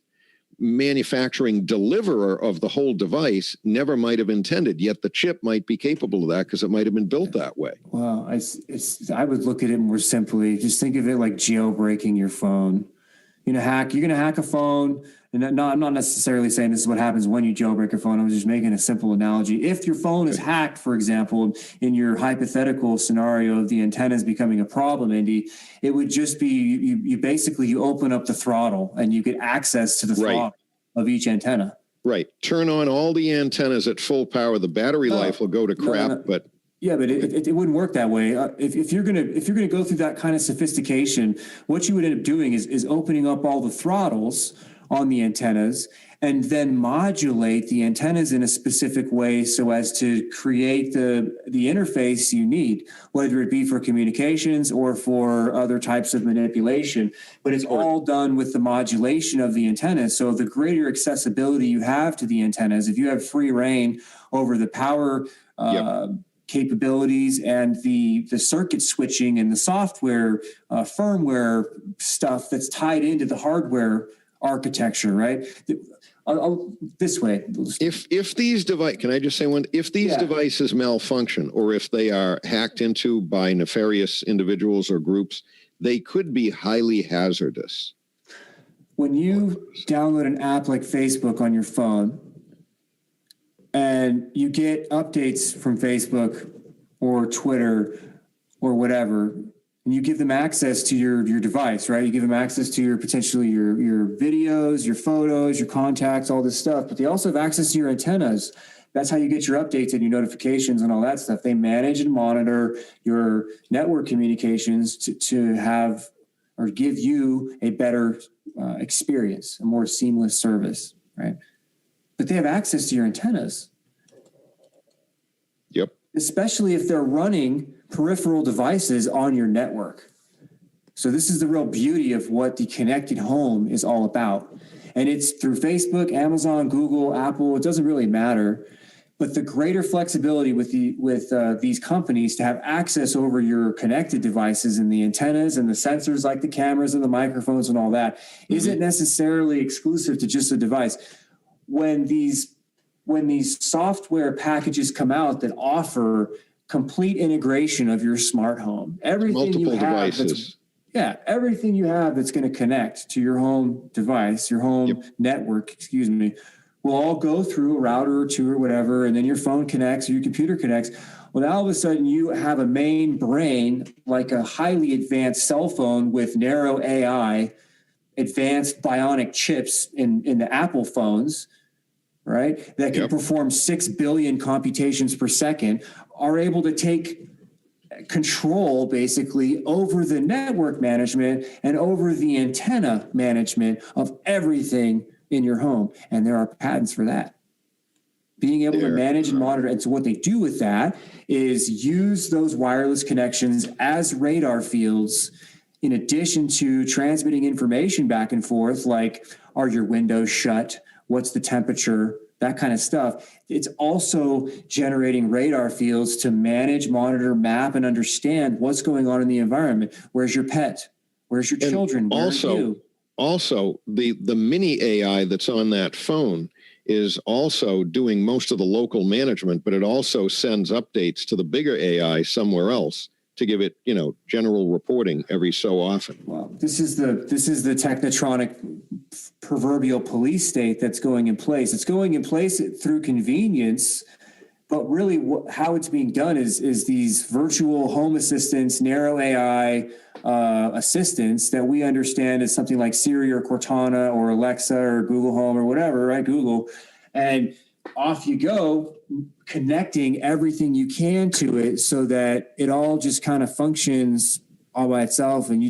manufacturing deliverer of the whole device never might have intended, yet the chip might be capable of that because it might have been built that way. Well, I would look at it more simply. Just think of it like jailbreaking your phone. You're going to hack a phone. And I'm not necessarily saying this is what happens when you jailbreak your phone. I was just making a simple analogy. If your phone is hacked, for example, in your hypothetical scenario of the antennas becoming a problem, Indy, it would just be you open up the throttle and you get access to the throttle of each antenna. Right. Turn on all the antennas at full power. The battery life will go to crap, but. Yeah, but it wouldn't work that way. If you're gonna go through that kind of sophistication, what you would end up doing is opening up all the throttles on the antennas and then modulate the antennas in a specific way so as to create the interface you need, whether it be for communications or for other types of manipulation. But it's all done with the modulation of the antennas. So the greater accessibility you have to the antennas, if you have free reign over the power capabilities and the circuit switching and the software firmware stuff that's tied into the hardware architecture, right? This way. If these can I just say one? If these devices malfunction, or if they are hacked into by nefarious individuals or groups, they could be highly hazardous. When you download an app like Facebook on your phone, and you get updates from Facebook or Twitter or whatever, and you give them access to your device, right? You give them access to potentially your videos, your photos, your contacts, all this stuff, but they also have access to your antennas. That's how you get your updates and your notifications and all that stuff. They manage and monitor your network communications to have or give you a better experience, a more seamless service, right? But they have access to your antennas. Yep. Especially if they're running peripheral devices on your network. So this is the real beauty of what the connected home is all about. And it's through Facebook, Amazon, Google, Apple. It doesn't really matter. But the greater flexibility with these companies to have access over your connected devices and the antennas and the sensors like the cameras and the microphones and all that isn't necessarily exclusive to just a device. When these software packages come out that offer complete integration of your smart home, everything you have devices. Everything you have that's going to connect to your home device, your home network, will all go through a router or two or whatever, and then your phone connects or your computer connects. Well, now all of a sudden you have a main brain, like a highly advanced cell phone with narrow AI, advanced bionic chips in the Apple phones, right, that can perform 6 billion computations per second, are able to take control basically over the network management and over the antenna management of everything in your home. And there are patents for that. Being able to manage and monitor. And so what they do with that is use those wireless connections as radar fields, in addition to transmitting information back and forth, like, are your windows shut? What's the temperature? That kind of stuff. It's also generating radar fields to manage, monitor, map, and understand what's going on in the environment. Where's your pet? Where's your children? Where's you? Also, the mini AI that's on that phone is also doing most of the local management, but it also sends updates to the bigger AI somewhere else to give it, general reporting every so often. Well, this is the technotronic proverbial police state that's going in place. It's going in place through convenience, but really how it's being done is these virtual home assistants, narrow AI assistants that we understand as something like Siri or Cortana or Alexa or Google Home or whatever, right? Google. And off you go, connecting everything you can to it so that it all just kind of functions all by itself. And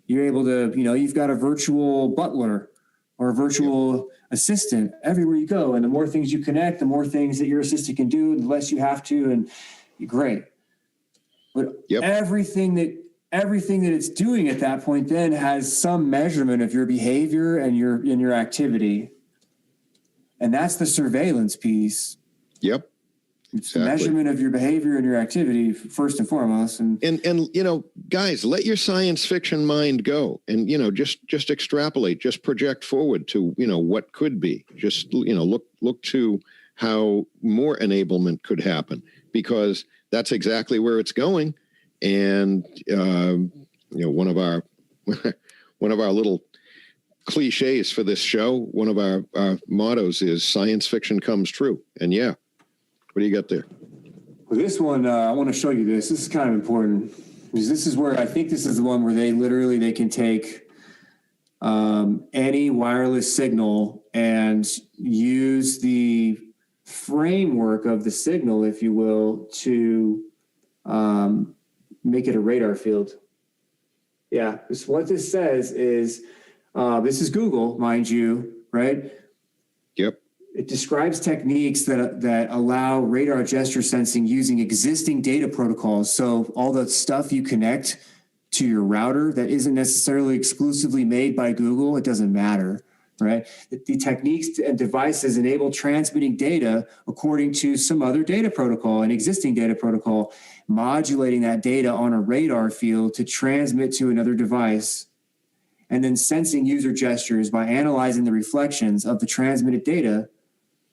you're able to, you've got a virtual butler or a virtual assistant everywhere you go. And the more things you connect, the more things that your assistant can do, the less you have to, and great. But everything that it's doing at that point then has some measurement of your behavior and your activity. And that's the surveillance piece. Yep. It's the measurement of your behavior and your activity first and foremost. And guys, let your science fiction mind go and, just extrapolate, just project forward to, what could be. Just, look to how more enablement could happen, because that's exactly where it's going. And, one of our little cliches for this show, one of our mottos is science fiction comes true. And what do you got there? Well, this one, I want to show you this. This is kind of important, because this is where I think this is the one where they can take any wireless signal and use the framework of the signal, if you will, to make it a radar field. Yeah, what this says is, this is Google, mind you, right? Yep. It describes techniques that allow radar gesture sensing using existing data protocols. So all the stuff you connect to your router that isn't necessarily exclusively made by Google, it doesn't matter, right? The techniques and devices enable transmitting data according to some other data protocol, an existing data protocol, modulating that data on a radar field to transmit to another device, and then sensing user gestures by analyzing the reflections of the transmitted data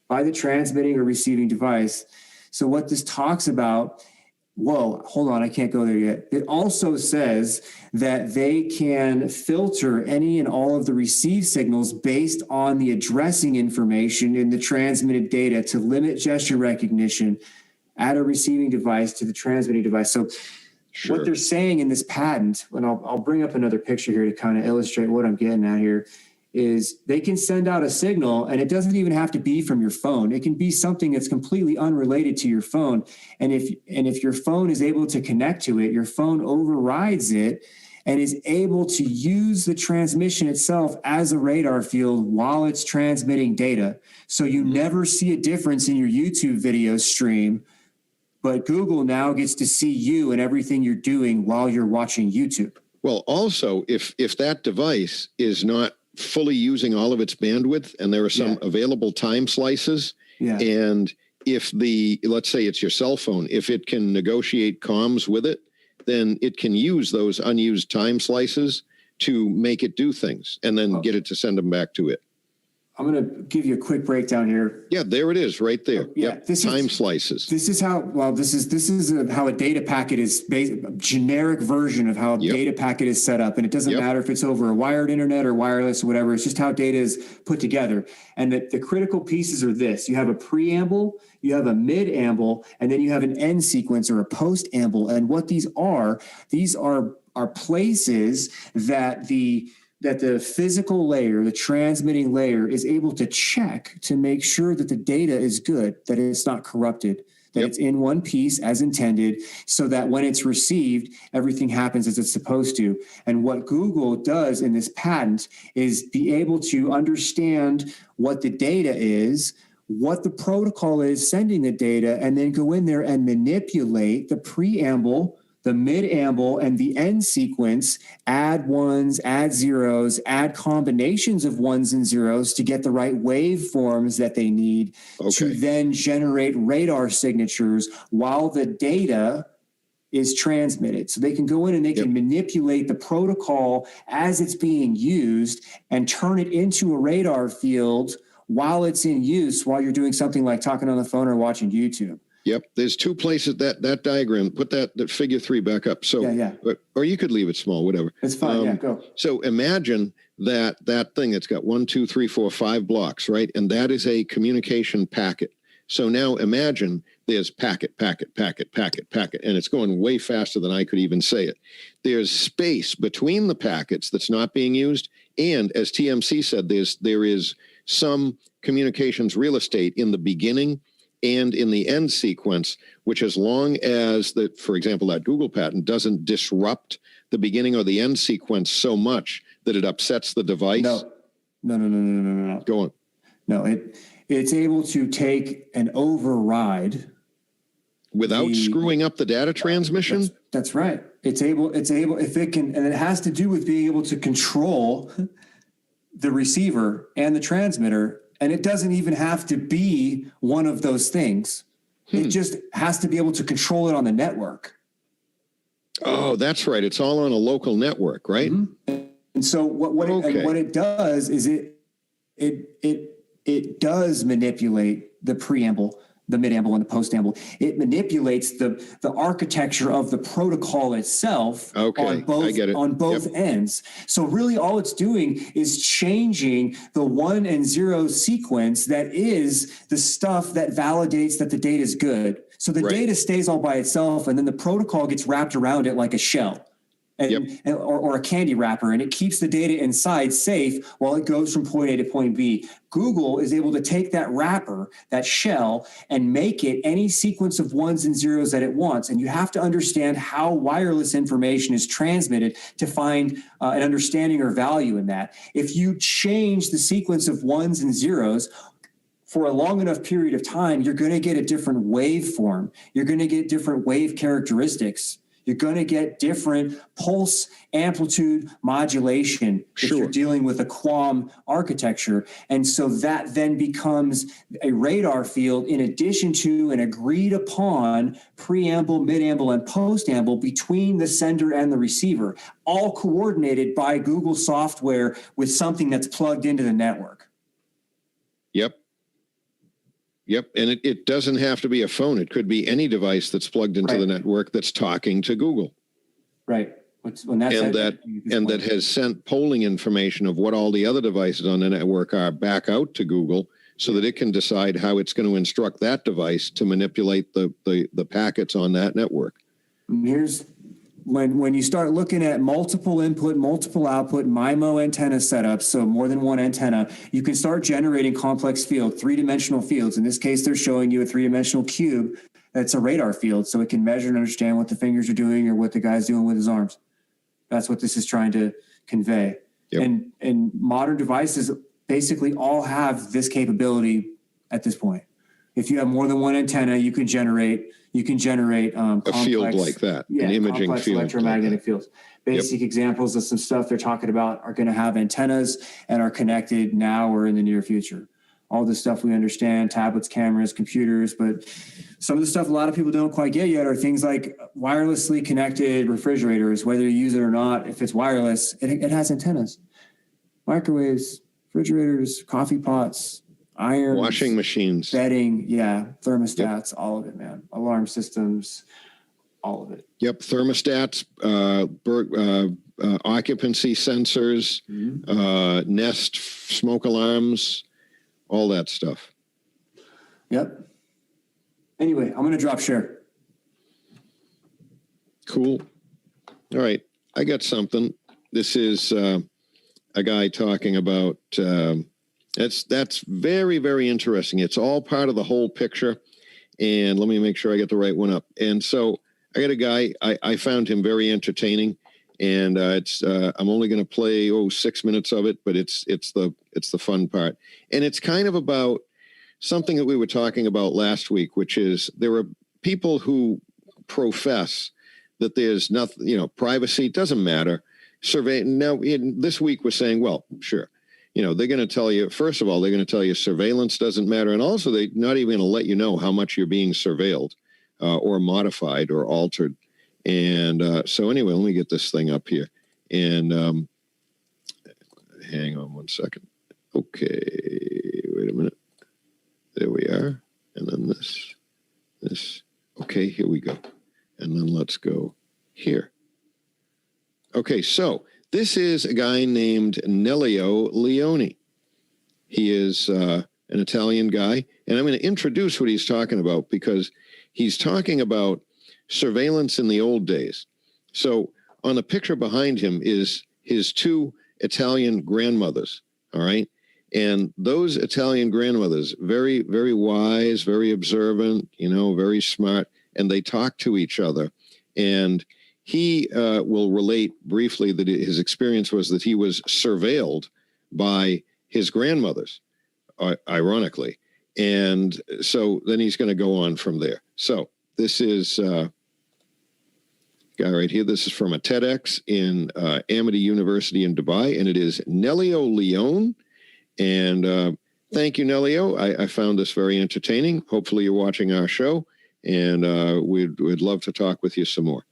by the transmitting or receiving device. So what this talks about, hold on, I can't go there yet. It also says that they can filter any and all of the received signals based on the addressing information in the transmitted data to limit gesture recognition at a receiving device to the transmitting device. So what they're saying in this patent, and I'll bring up another picture here to kind of illustrate what I'm getting at here, is they can send out a signal, and it doesn't even have to be from your phone. It can be something that's completely unrelated to your phone. And if your phone is able to connect to it, your phone overrides it and is able to use the transmission itself as a radar field while it's transmitting data. So you never see a difference in your YouTube video stream, but Google now gets to see you and everything you're doing while you're watching YouTube. Well, also, if that device is not fully using all of its bandwidth and there are some available time slices, and let's say it's your cell phone, if it can negotiate comms with it, then it can use those unused time slices to make it do things and then get it to send them back to it. I'm going to give you a quick breakdown here. Yeah, there it is right there. Yeah, yep. Time slices. This is how, this is how a data packet is, a generic version of how a data packet is set up. And it doesn't matter if it's over a wired internet or wireless or whatever. It's just how data is put together. And the critical pieces are this. You have a preamble, you have a mid-amble, and then you have an end sequence or a post-amble. And what these are places that the physical layer, the transmitting layer, is able to check to make sure that the data is good, that it's not corrupted, that it's in one piece as intended, so that when it's received, everything happens as it's supposed to. And what Google does in this patent is be able to understand what the data is, what the protocol is sending the data, and then go in there and manipulate the preamble, the mid-amble, and the end sequence, add ones, add zeros, add combinations of ones and zeros to get the right waveforms that they need to then generate radar signatures while the data is transmitted. So they can go in and they can manipulate the protocol as it's being used and turn it into a radar field while it's in use, while you're doing something like talking on the phone or watching YouTube. Yep, there's two places that diagram. Put that figure 3 back up. So, or you could leave it small, whatever. It's fine. Go. So imagine that thing that's got 1, 2, 3, 4, 5 blocks, right? And that is a communication packet. So now imagine there's packet, packet, packet, packet, packet, and it's going way faster than I could even say it. There's space between the packets that's not being used, and as TMC said, there is some communications real estate in the beginning and in the end sequence, which as long as for example, that Google patent doesn't disrupt the beginning or the end sequence so much that it upsets the device. No. Go on. No, it's able to take an override without screwing up the data transmission. That's right. It's able, if it can, and it has to do with being able to control the receiver and the transmitter. And it doesn't even have to be one of those things. It just has to be able to control it on the network. Oh, that's right. It's all on a local network, right? Mm-hmm. And so what it does is it does manipulate the preamble, the mid-amble, and the post-amble. It manipulates the architecture of the protocol itself on both ends. So really all it's doing is changing the 1 and 0 sequence that is the stuff that validates that the data is good. So the data stays all by itself, and then the protocol gets wrapped around it like a shell. Or a candy wrapper, and it keeps the data inside safe while it goes from point A to point B. Google is able to take that wrapper, that shell, and make it any sequence of 1s and 0s that it wants. And you have to understand how wireless information is transmitted to find an understanding or value in that. If you change the sequence of 1s and 0s for a long enough period of time, you're going to get a different waveform. You're going to get different wave characteristics. You're going to get different pulse amplitude modulation if you're dealing with a QAM architecture. And so that then becomes a radar field in addition to an agreed upon preamble, mid-amble, and post-amble between the sender and the receiver, all coordinated by Google software with something that's plugged into the network. Yep, and it doesn't have to be a phone. It could be any device that's plugged into the network that's talking to Google. Right. That has sent polling information of what all the other devices on the network are back out to Google so that it can decide how it's going to instruct that device to manipulate the packets on that network. And here's when you start looking at multiple input, multiple output, MIMO antenna setups, so more than one antenna, you can start generating complex field, 3-dimensional fields. In this case, they're showing you a 3-dimensional cube that's a radar field, so it can measure and understand what the fingers are doing or what the guy's doing with his arms. That's what this is trying to convey. And modern devices basically all have this capability at this point. If you have more than one antenna, you can generate complex, a field like that, an imaging field, electromagnetic fields. Basic examples of some stuff they're talking about are going to have antennas and are connected now or in the near future. all this stuff we understand, tablets, cameras, computers, but some of the stuff a lot of people don't quite get yet are things like wirelessly connected refrigerators, whether you use it or not. If it's wireless, it has antennas. Microwaves, refrigerators, coffee pots, irons, washing machines, bedding, thermostats, all of it, man. Alarm systems, all of it. Yep, thermostats, occupancy sensors, Nest smoke alarms, all that stuff. Yep. Anyway, I'm going to drop share. Cool. All right, I got something. This is a guy talking about, that's very, very interesting. It's all part of the whole picture. And let me make sure I get the right one up. And so I got a guy, I found him very entertaining. And I'm only going to play 6 minutes of it, but it's the fun part. And it's kind of about something that we were talking about last week, which is there are people who profess that there's nothing, privacy doesn't matter. Now this week we're saying, well, sure, they're going to tell you, first of all, they're going to tell you surveillance doesn't matter, and also they're not even going to let you know how much you're being surveilled or modified or altered. And so anyway, let me get this thing up here. And hang on one second. Okay, wait a minute. There we are. And then this. Okay, here we go. And then let's go here. Okay, so this is a guy named Nelio Leone. He is an Italian guy. And I'm going to introduce what he's talking about because he's talking about surveillance in the old days. So on the picture behind him is his two Italian grandmothers, all right? And those Italian grandmothers, very, very wise, very observant, very smart, and they talk to each other. And he will relate briefly that his experience was that he was surveilled by his grandmothers, ironically. And so then he's going to go on from there. So this is guy right here. This is from a TEDx in Amity University in Dubai, and it is Nelio Leone. And thank you, Nelio. I found this very entertaining. Hopefully you're watching our show, and we'd love to talk with you some more.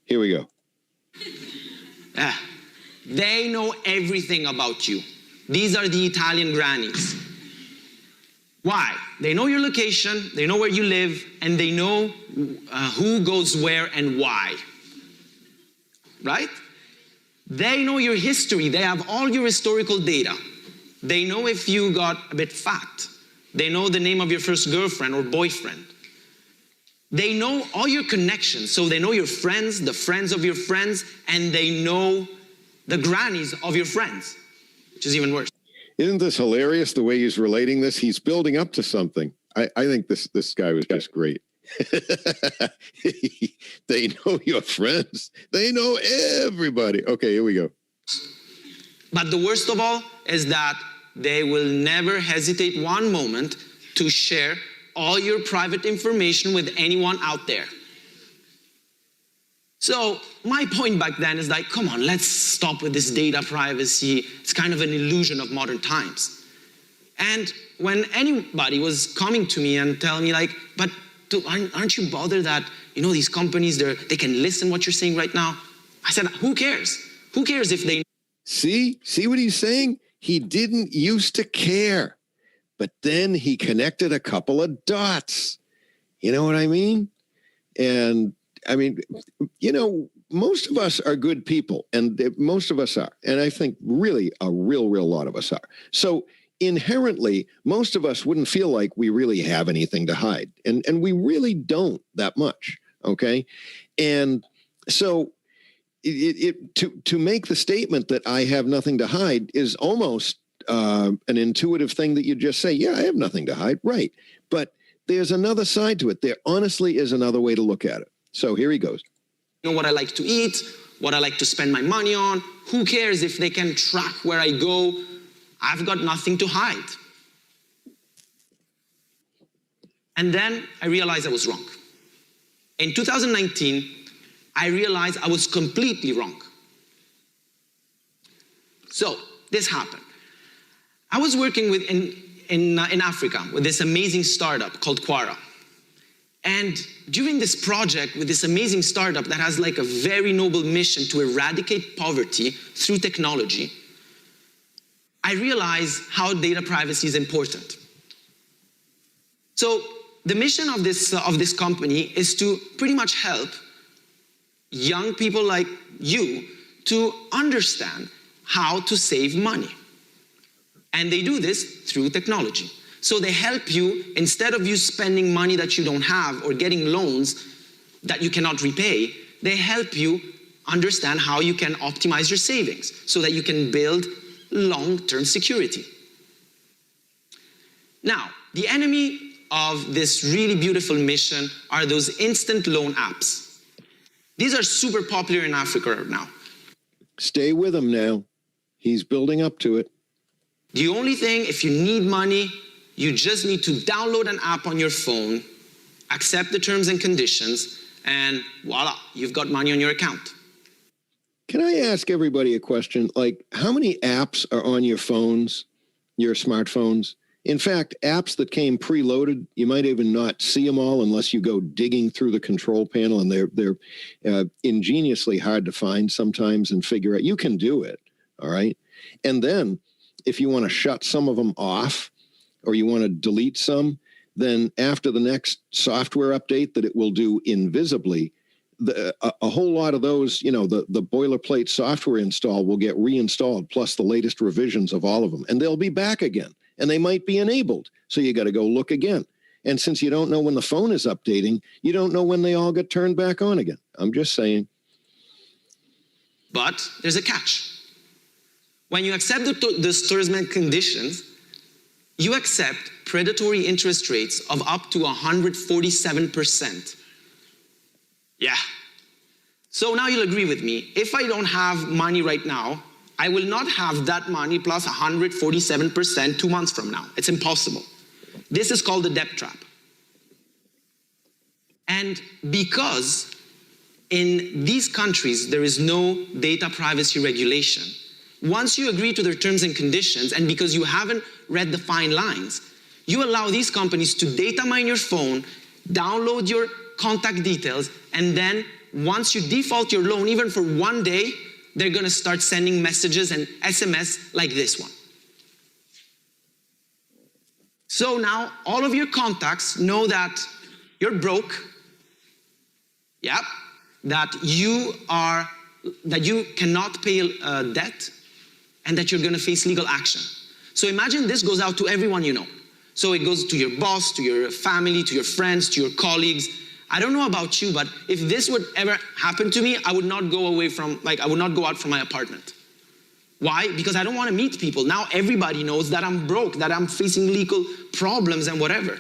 Here we go. They know everything about you. These are the Italian grannies. Why? They know your location, they know where you live, and they know who goes where and why. Right? They know your history. They have all your historical data. They know if you got a bit fat. They know the name of your first girlfriend or boyfriend. They know all your connections. So they know your friends, the friends of your friends, and they know the grannies of your friends, which is even worse. Isn't this hilarious the way he's relating this? He's building up to something. I think this guy was just great. They know your friends. They know everybody. Okay, here we go. But the worst of all is that they will never hesitate one moment to share all your private information with anyone out there. So my point back then is like, come on, let's stop with this data privacy. It's kind of an illusion of modern times. And when anybody was coming to me and telling me like, but aren't you bothered that, these companies, they can listen what you're saying right now? I said, who cares? Who cares if they... See what he's saying? He didn't used to care, but then he connected a couple of dots. You know what I mean? And I mean, most of us are good people, and most of us are. And I think really a real lot of us are. So inherently, most of us wouldn't feel like we really have anything to hide. And we really don't that much, okay? And so to make the statement that I have nothing to hide is almost an intuitive thing that you just say, yeah, I have nothing to hide, right? But there's another side to it. There honestly is another way to look at it. So here he goes. You know what I like to eat, what I like to spend my money on. Who cares if they can track where I go? I've got nothing to hide. And then I realized I was wrong. In 2019, I realized I was completely wrong. So this happened. I was working in Africa with this amazing startup called Quara. And during this project with this amazing startup that has like a very noble mission to eradicate poverty through technology, I realized how data privacy is important. So the mission of this company is to pretty much help young people like you to understand how to save money. And they do this through technology. So they help you, instead of you spending money that you don't have or getting loans that you cannot repay, they help you understand how you can optimize your savings so that you can build long-term security. Now, the enemy of this really beautiful mission are those instant loan apps. These are super popular in Africa right now. Stay with him now. He's building up to it. The only thing, if you need money, you just need to download an app on your phone, accept the terms and conditions, and voila, you've got money on your account. Can I ask everybody a question? Like, how many apps are on your phones, your smartphones? In fact, apps that came preloaded, you might even not see them all unless you go digging through the control panel, and they're ingeniously hard to find sometimes and figure out. You can do it, all right? And then if you want to shut some of them off or you want to delete some, then after the next software update that it will do invisibly, a whole lot of those, you know, the boilerplate software install will get reinstalled, plus the latest revisions of all of them, and they'll be back again. And they might be enabled. So you got to go look again. And since you don't know when the phone is updating, you don't know when they all get turned back on again. I'm just saying. But there's a catch. When you accept the terms and conditions, you accept predatory interest rates of up to 147%. Yeah. So now you'll agree with me. If I don't have money right now, I will not have that money plus 147% 2 months from now. It's impossible. This is called the debt trap. And because in these countries there is no data privacy regulation, once you agree to their terms and conditions, and because you haven't read the fine lines, you allow these companies to data mine your phone, download your contact details, and then once you default your loan, even for 1 day, they're going to start sending messages and SMS like this one. So now all of your contacts know that you're broke, yep, that you cannot pay debt, and that you're going to face legal action. So imagine this goes out to everyone you know. So it goes to your boss, to your family, to your friends, to your colleagues. I don't know about you, but if this would ever happen to me, I would not go away from, I would not go out from my apartment. Why? Because I don't want to meet people. Now everybody knows that I'm broke, that I'm facing legal problems and whatever.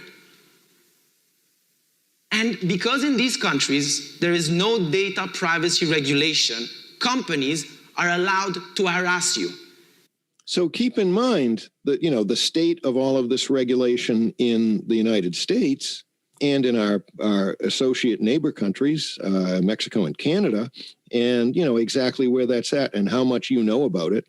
And because in these countries, there is no data privacy regulation, companies are allowed to harass you. So keep in mind that, you know, the state of all of this regulation in the United States and in our associate neighbor countries, Mexico and Canada, and, you know, exactly where that's at and how much you know about it,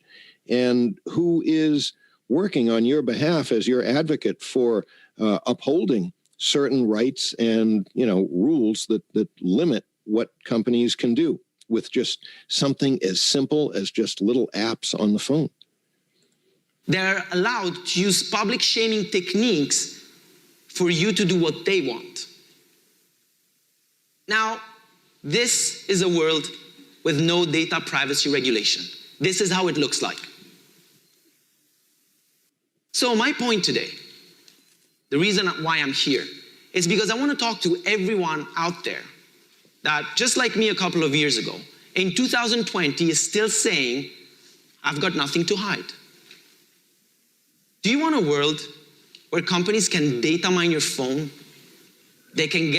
and who is working on your behalf as your advocate for upholding certain rights and, you know, rules that limit what companies can do with just something as simple as just little apps on the phone. They're allowed to use public shaming techniques for you to do what they want. Now, this is a world with no data privacy regulation. This is how it looks like. So my point today, the reason why I'm here, is because I want to talk to everyone out there that, just like me a couple of years ago, in 2020 is still saying, I've got nothing to hide. Do you want a world where companies can data mine your phone? They can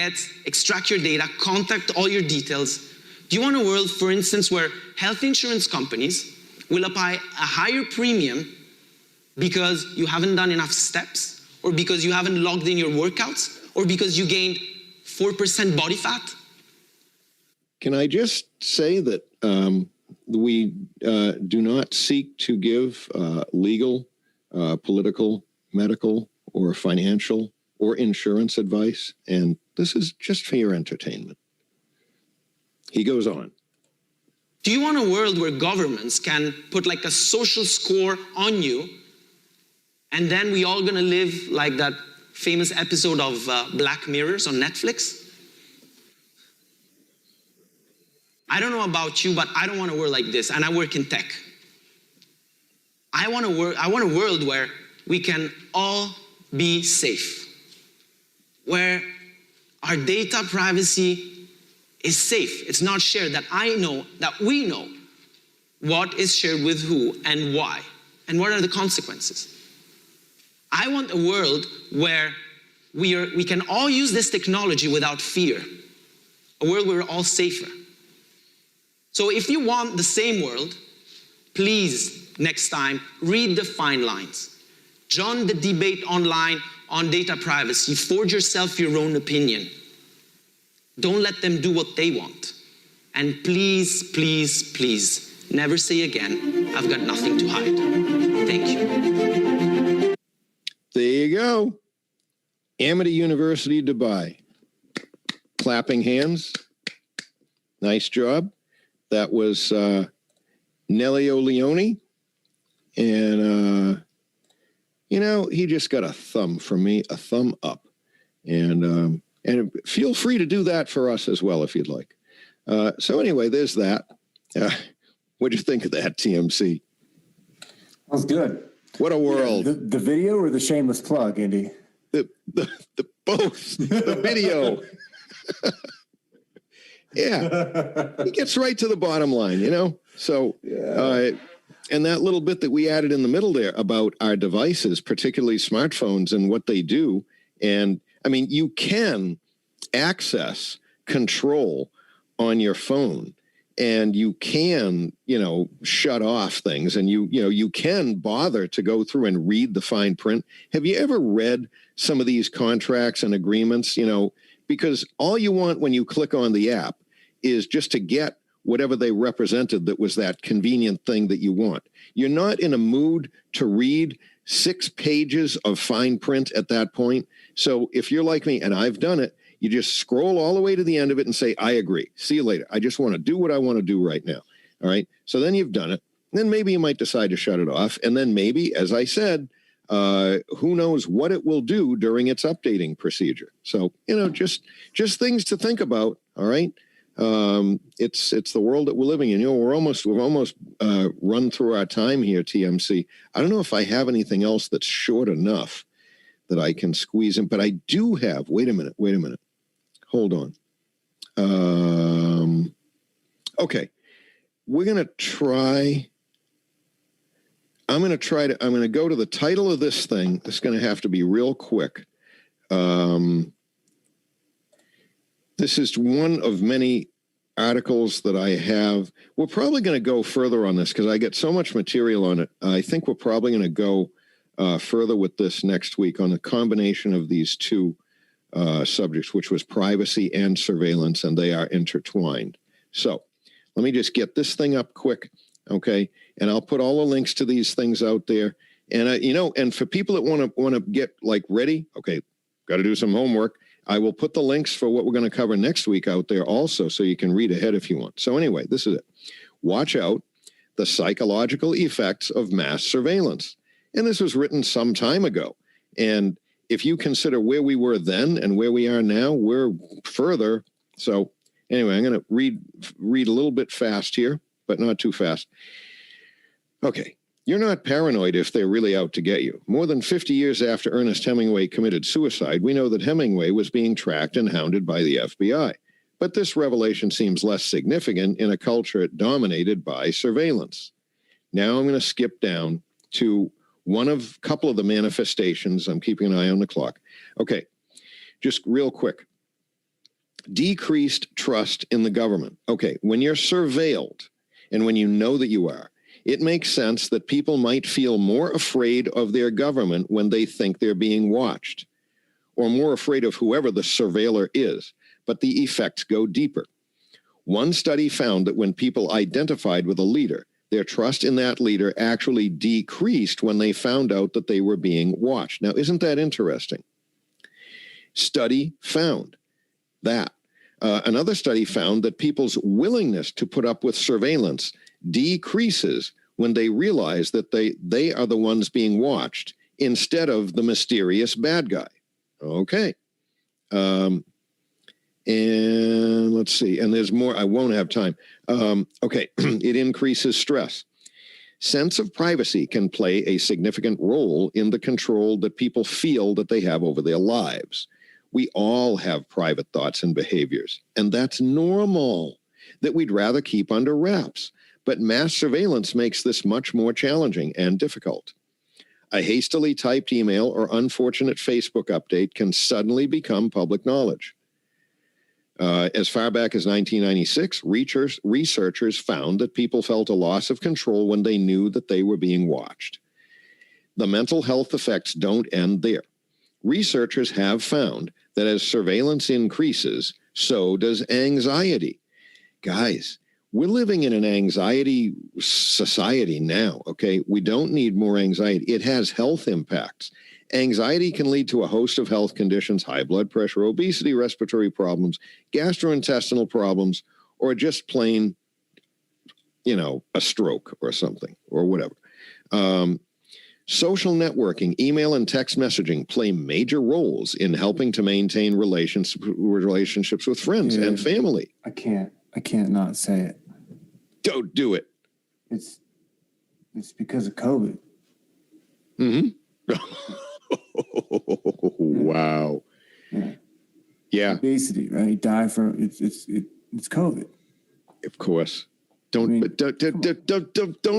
extract your data, contact all your details. Do you want a world, for instance, where health insurance companies will apply a higher premium because you haven't done enough steps, or because you haven't logged in your workouts, or because you gained 4% body fat? Can I just say that we do not seek to give legal, political, medical or financial or insurance advice, and this is just for your entertainment. He goes on. Do you want a world where governments can put like a social score on you, and then we all gonna live like that famous episode of Black Mirrors on Netflix? I don't know about you, but I don't want a world like this, and I work in tech. I want a world where we can all be safe, where our data privacy is safe. It's not shared, that I know, that we know what is shared with who and why, and what are the consequences. I want a world where we can all use this technology without fear, a world where we're all safer. So if you want the same world, please, next time, redefine lines. Join the debate online on data privacy. Forge yourself your own opinion. Don't let them do what they want. And please, please, please, never say again, I've got nothing to hide. Thank you. There you go. Amity University, Dubai. Clapping hands. Nice job. That was Nelio Leone. And, you know, he just got a thumb from me, a thumb up. And feel free to do that for us as well if you'd like. So anyway, there's that. What'd you think of that, TMC? That was good. What a world. The video or the shameless plug, Indy? The both. The video. Yeah. He gets right to the bottom line, you know? So, and that little bit that we added in the middle there about our devices, particularly smartphones and what they do. And I mean, you can access control on your phone, and you can, you know, shut off things, and you can bother to go through and read the fine print. Have you ever read some of these contracts and agreements? You know, because all you want when you click on the app is just to get whatever they represented that was that convenient thing that you want. You're not in a mood to read 6 pages of fine print at that point. So if you're like me, and I've done it, you just scroll all the way to the end of it and say, I agree. See you later. I just want to do what I want to do right now. All right. So then you've done it. Then maybe you might decide to shut it off. And then maybe, as I said, who knows what it will do during its updating procedure. So, you know, just things to think about. All right. It's the world that we're living in. You know, we've almost run through our time here, TMC. I don't know if I have anything else that's short enough that I can squeeze in, but I do have, wait a minute. Hold on. Okay. I'm going to go to the title of this thing. It's going to have to be real quick. This is one of many articles that I have. We're probably going to go further on this because I get so much material on it. I think we're probably going to go further with this next week on the combination of these two subjects, which was privacy and surveillance, and they are intertwined. So let me just get this thing up quick, okay? And I'll put all the links to these things out there. And and for people that want to get like ready, okay, got to do some homework. I will put the links for what we're going to cover next week out there also, so you can read ahead if you want. So anyway, this is it. Watch out, the psychological effects of mass surveillance. And this was written some time ago. And if you consider where we were then and where we are now, we're further. So anyway, I'm going to read a little bit fast here, but not too fast. Okay. You're not paranoid if they're really out to get you. More than 50 years after Ernest Hemingway committed suicide, we know that Hemingway was being tracked and hounded by the FBI. But this revelation seems less significant in a culture dominated by surveillance. Now I'm going to skip down to couple of the manifestations. I'm keeping an eye on the clock. Okay, just real quick. Decreased trust in the government. Okay, when you're surveilled and when you know that you are, it makes sense that people might feel more afraid of their government when they think they're being watched, or more afraid of whoever the surveiller is, but the effects go deeper. One study found that when people identified with a leader, Their trust in that leader actually decreased when they found out that they were being watched. Now, isn't that interesting? Study found that. Another study found that people's willingness to put up with surveillance decreases when they realize that they are the ones being watched instead of the mysterious bad guy. Okay. And let's see. And there's more. I won't have time. Okay. It increases stress. Sense of privacy can play a significant role in the control that people feel that they have over their lives. We all have private thoughts and behaviors, and that's normal, that we'd rather keep under wraps. But mass surveillance makes this much more challenging and difficult. A hastily typed email or unfortunate Facebook update can suddenly become public knowledge. As far back as 1996, researchers found that people felt a loss of control when they knew that they were being watched. The mental health effects don't end there. Researchers have found that as surveillance increases, so does anxiety. Guys, we're living in an anxiety society now, okay? We don't need more anxiety. It has health impacts. Anxiety can lead to a host of health conditions: high blood pressure, obesity, respiratory problems, gastrointestinal problems, or just plain, a stroke or something or whatever. Social networking, email and text messaging play major roles in helping to maintain relationships with friends and family. I can't not say it. Don't do it. It's because of COVID. Mm-hmm. Wow. Yeah. Obesity, right? You die from it's COVID. Of course. Don't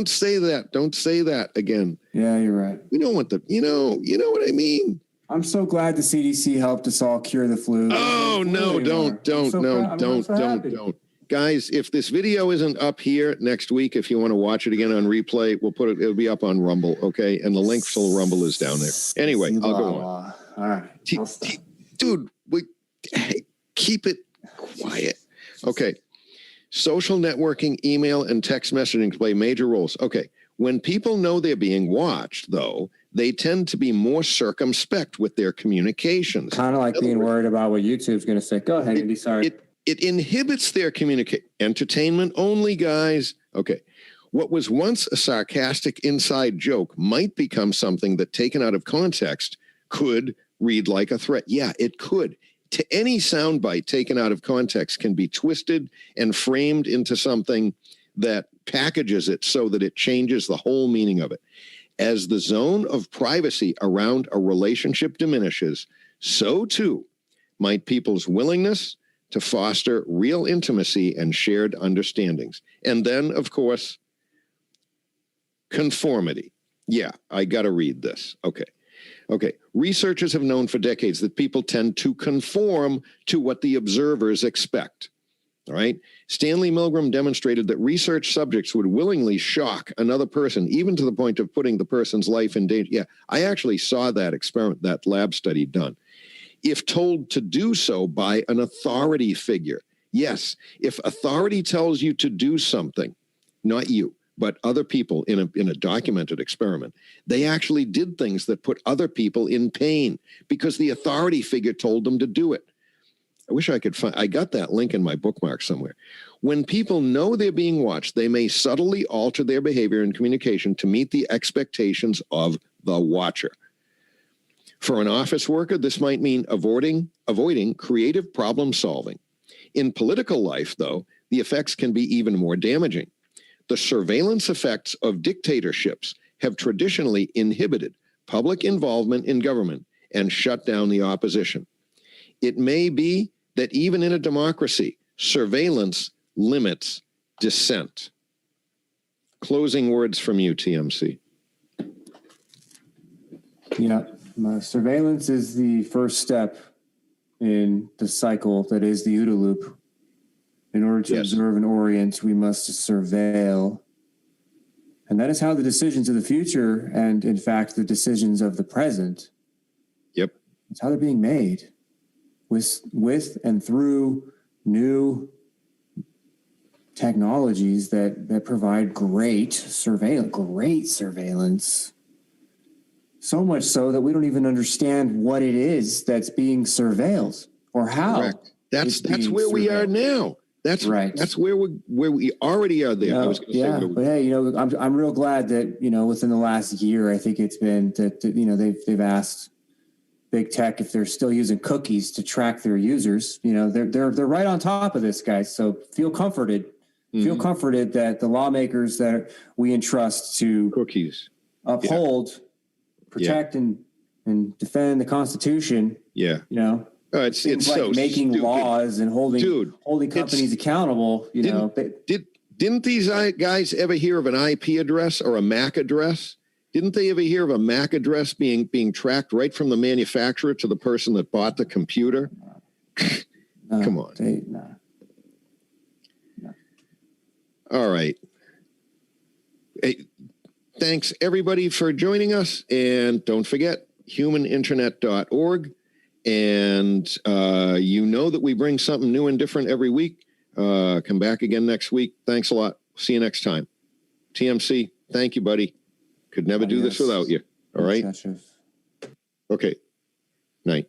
say that. Don't say that again. Yeah, you're right. We don't want you know what I mean. I'm so glad the CDC helped us all cure the flu. Oh no, don't. Guys, if this video isn't up here next week, if you want to watch it again on replay, it'll be up on Rumble, okay? And the link for the Rumble is down there. Anyway, I'll go on. All right. Dude, keep it quiet. Okay. Social networking, email, and text messaging play major roles. Okay. When people know they're being watched, though, they tend to be more circumspect with their communications. Kind of like being worried about what YouTube's going to say. Go ahead, Andy. Sorry. It inhibits their communication. Entertainment only, guys. Okay. What was once a sarcastic inside joke might become something that, taken out of context, could read like a threat. Yeah, it could. To any soundbite taken out of context can be twisted and framed into something that packages it so that it changes the whole meaning of it. As the zone of privacy around a relationship diminishes, so too might people's willingness to foster real intimacy and shared understandings. And then, of course, conformity. Yeah, I got to read this. Okay. Researchers have known for decades that people tend to conform to what the observers expect. All right. Stanley Milgram demonstrated that research subjects would willingly shock another person, even to the point of putting the person's life in danger. Yeah, I actually saw that experiment, that lab study done. If told to do so by an authority figure. Yes, if authority tells you to do something, not you, but other people in a documented experiment, they actually did things that put other people in pain because the authority figure told them to do it. I wish I could I got that link in my bookmark somewhere. When people know they're being watched, they may subtly alter their behavior and communication to meet the expectations of the watcher. For an office worker, this might mean avoiding creative problem solving. In political life, though, the effects can be even more damaging. The surveillance effects of dictatorships have traditionally inhibited public involvement in government and shut down the opposition. It may be that even in a democracy, surveillance limits dissent. Closing words from you, TMC. Yeah, surveillance is the first step in the cycle that is the OODA loop. In order to observe and orient, we must surveil. And that is how the decisions of the future, and in fact, the decisions of the present, it's how they're being made with and through new technologies that provide great surveillance. So much so that we don't even understand what it is that's being surveilled or how. Correct. That's where we are now. That's right. That's where we already are there. I was going to say, but hey, I'm real glad that within the last year, I think it's been that they've asked big tech if they're still using cookies to track their users. They're right on top of this, guys. So feel comforted. Mm-hmm. Feel comforted that the lawmakers that we entrust to cookies uphold, protect, and defend the Constitution. Yeah. It's like so making stupid. Laws and holding companies accountable. Didn't these guys ever hear of an IP address or a MAC address? Didn't they ever hear of a MAC address being tracked right from the manufacturer to the person that bought the computer? Come on. No. All right. Hey, thanks everybody for joining us, and don't forget humaninternet.org. And that we bring something new and different every week. Come back again next week. Thanks a lot. See you next time. TMC, thank you, buddy. Could never do this without you. All right? Okay. Night.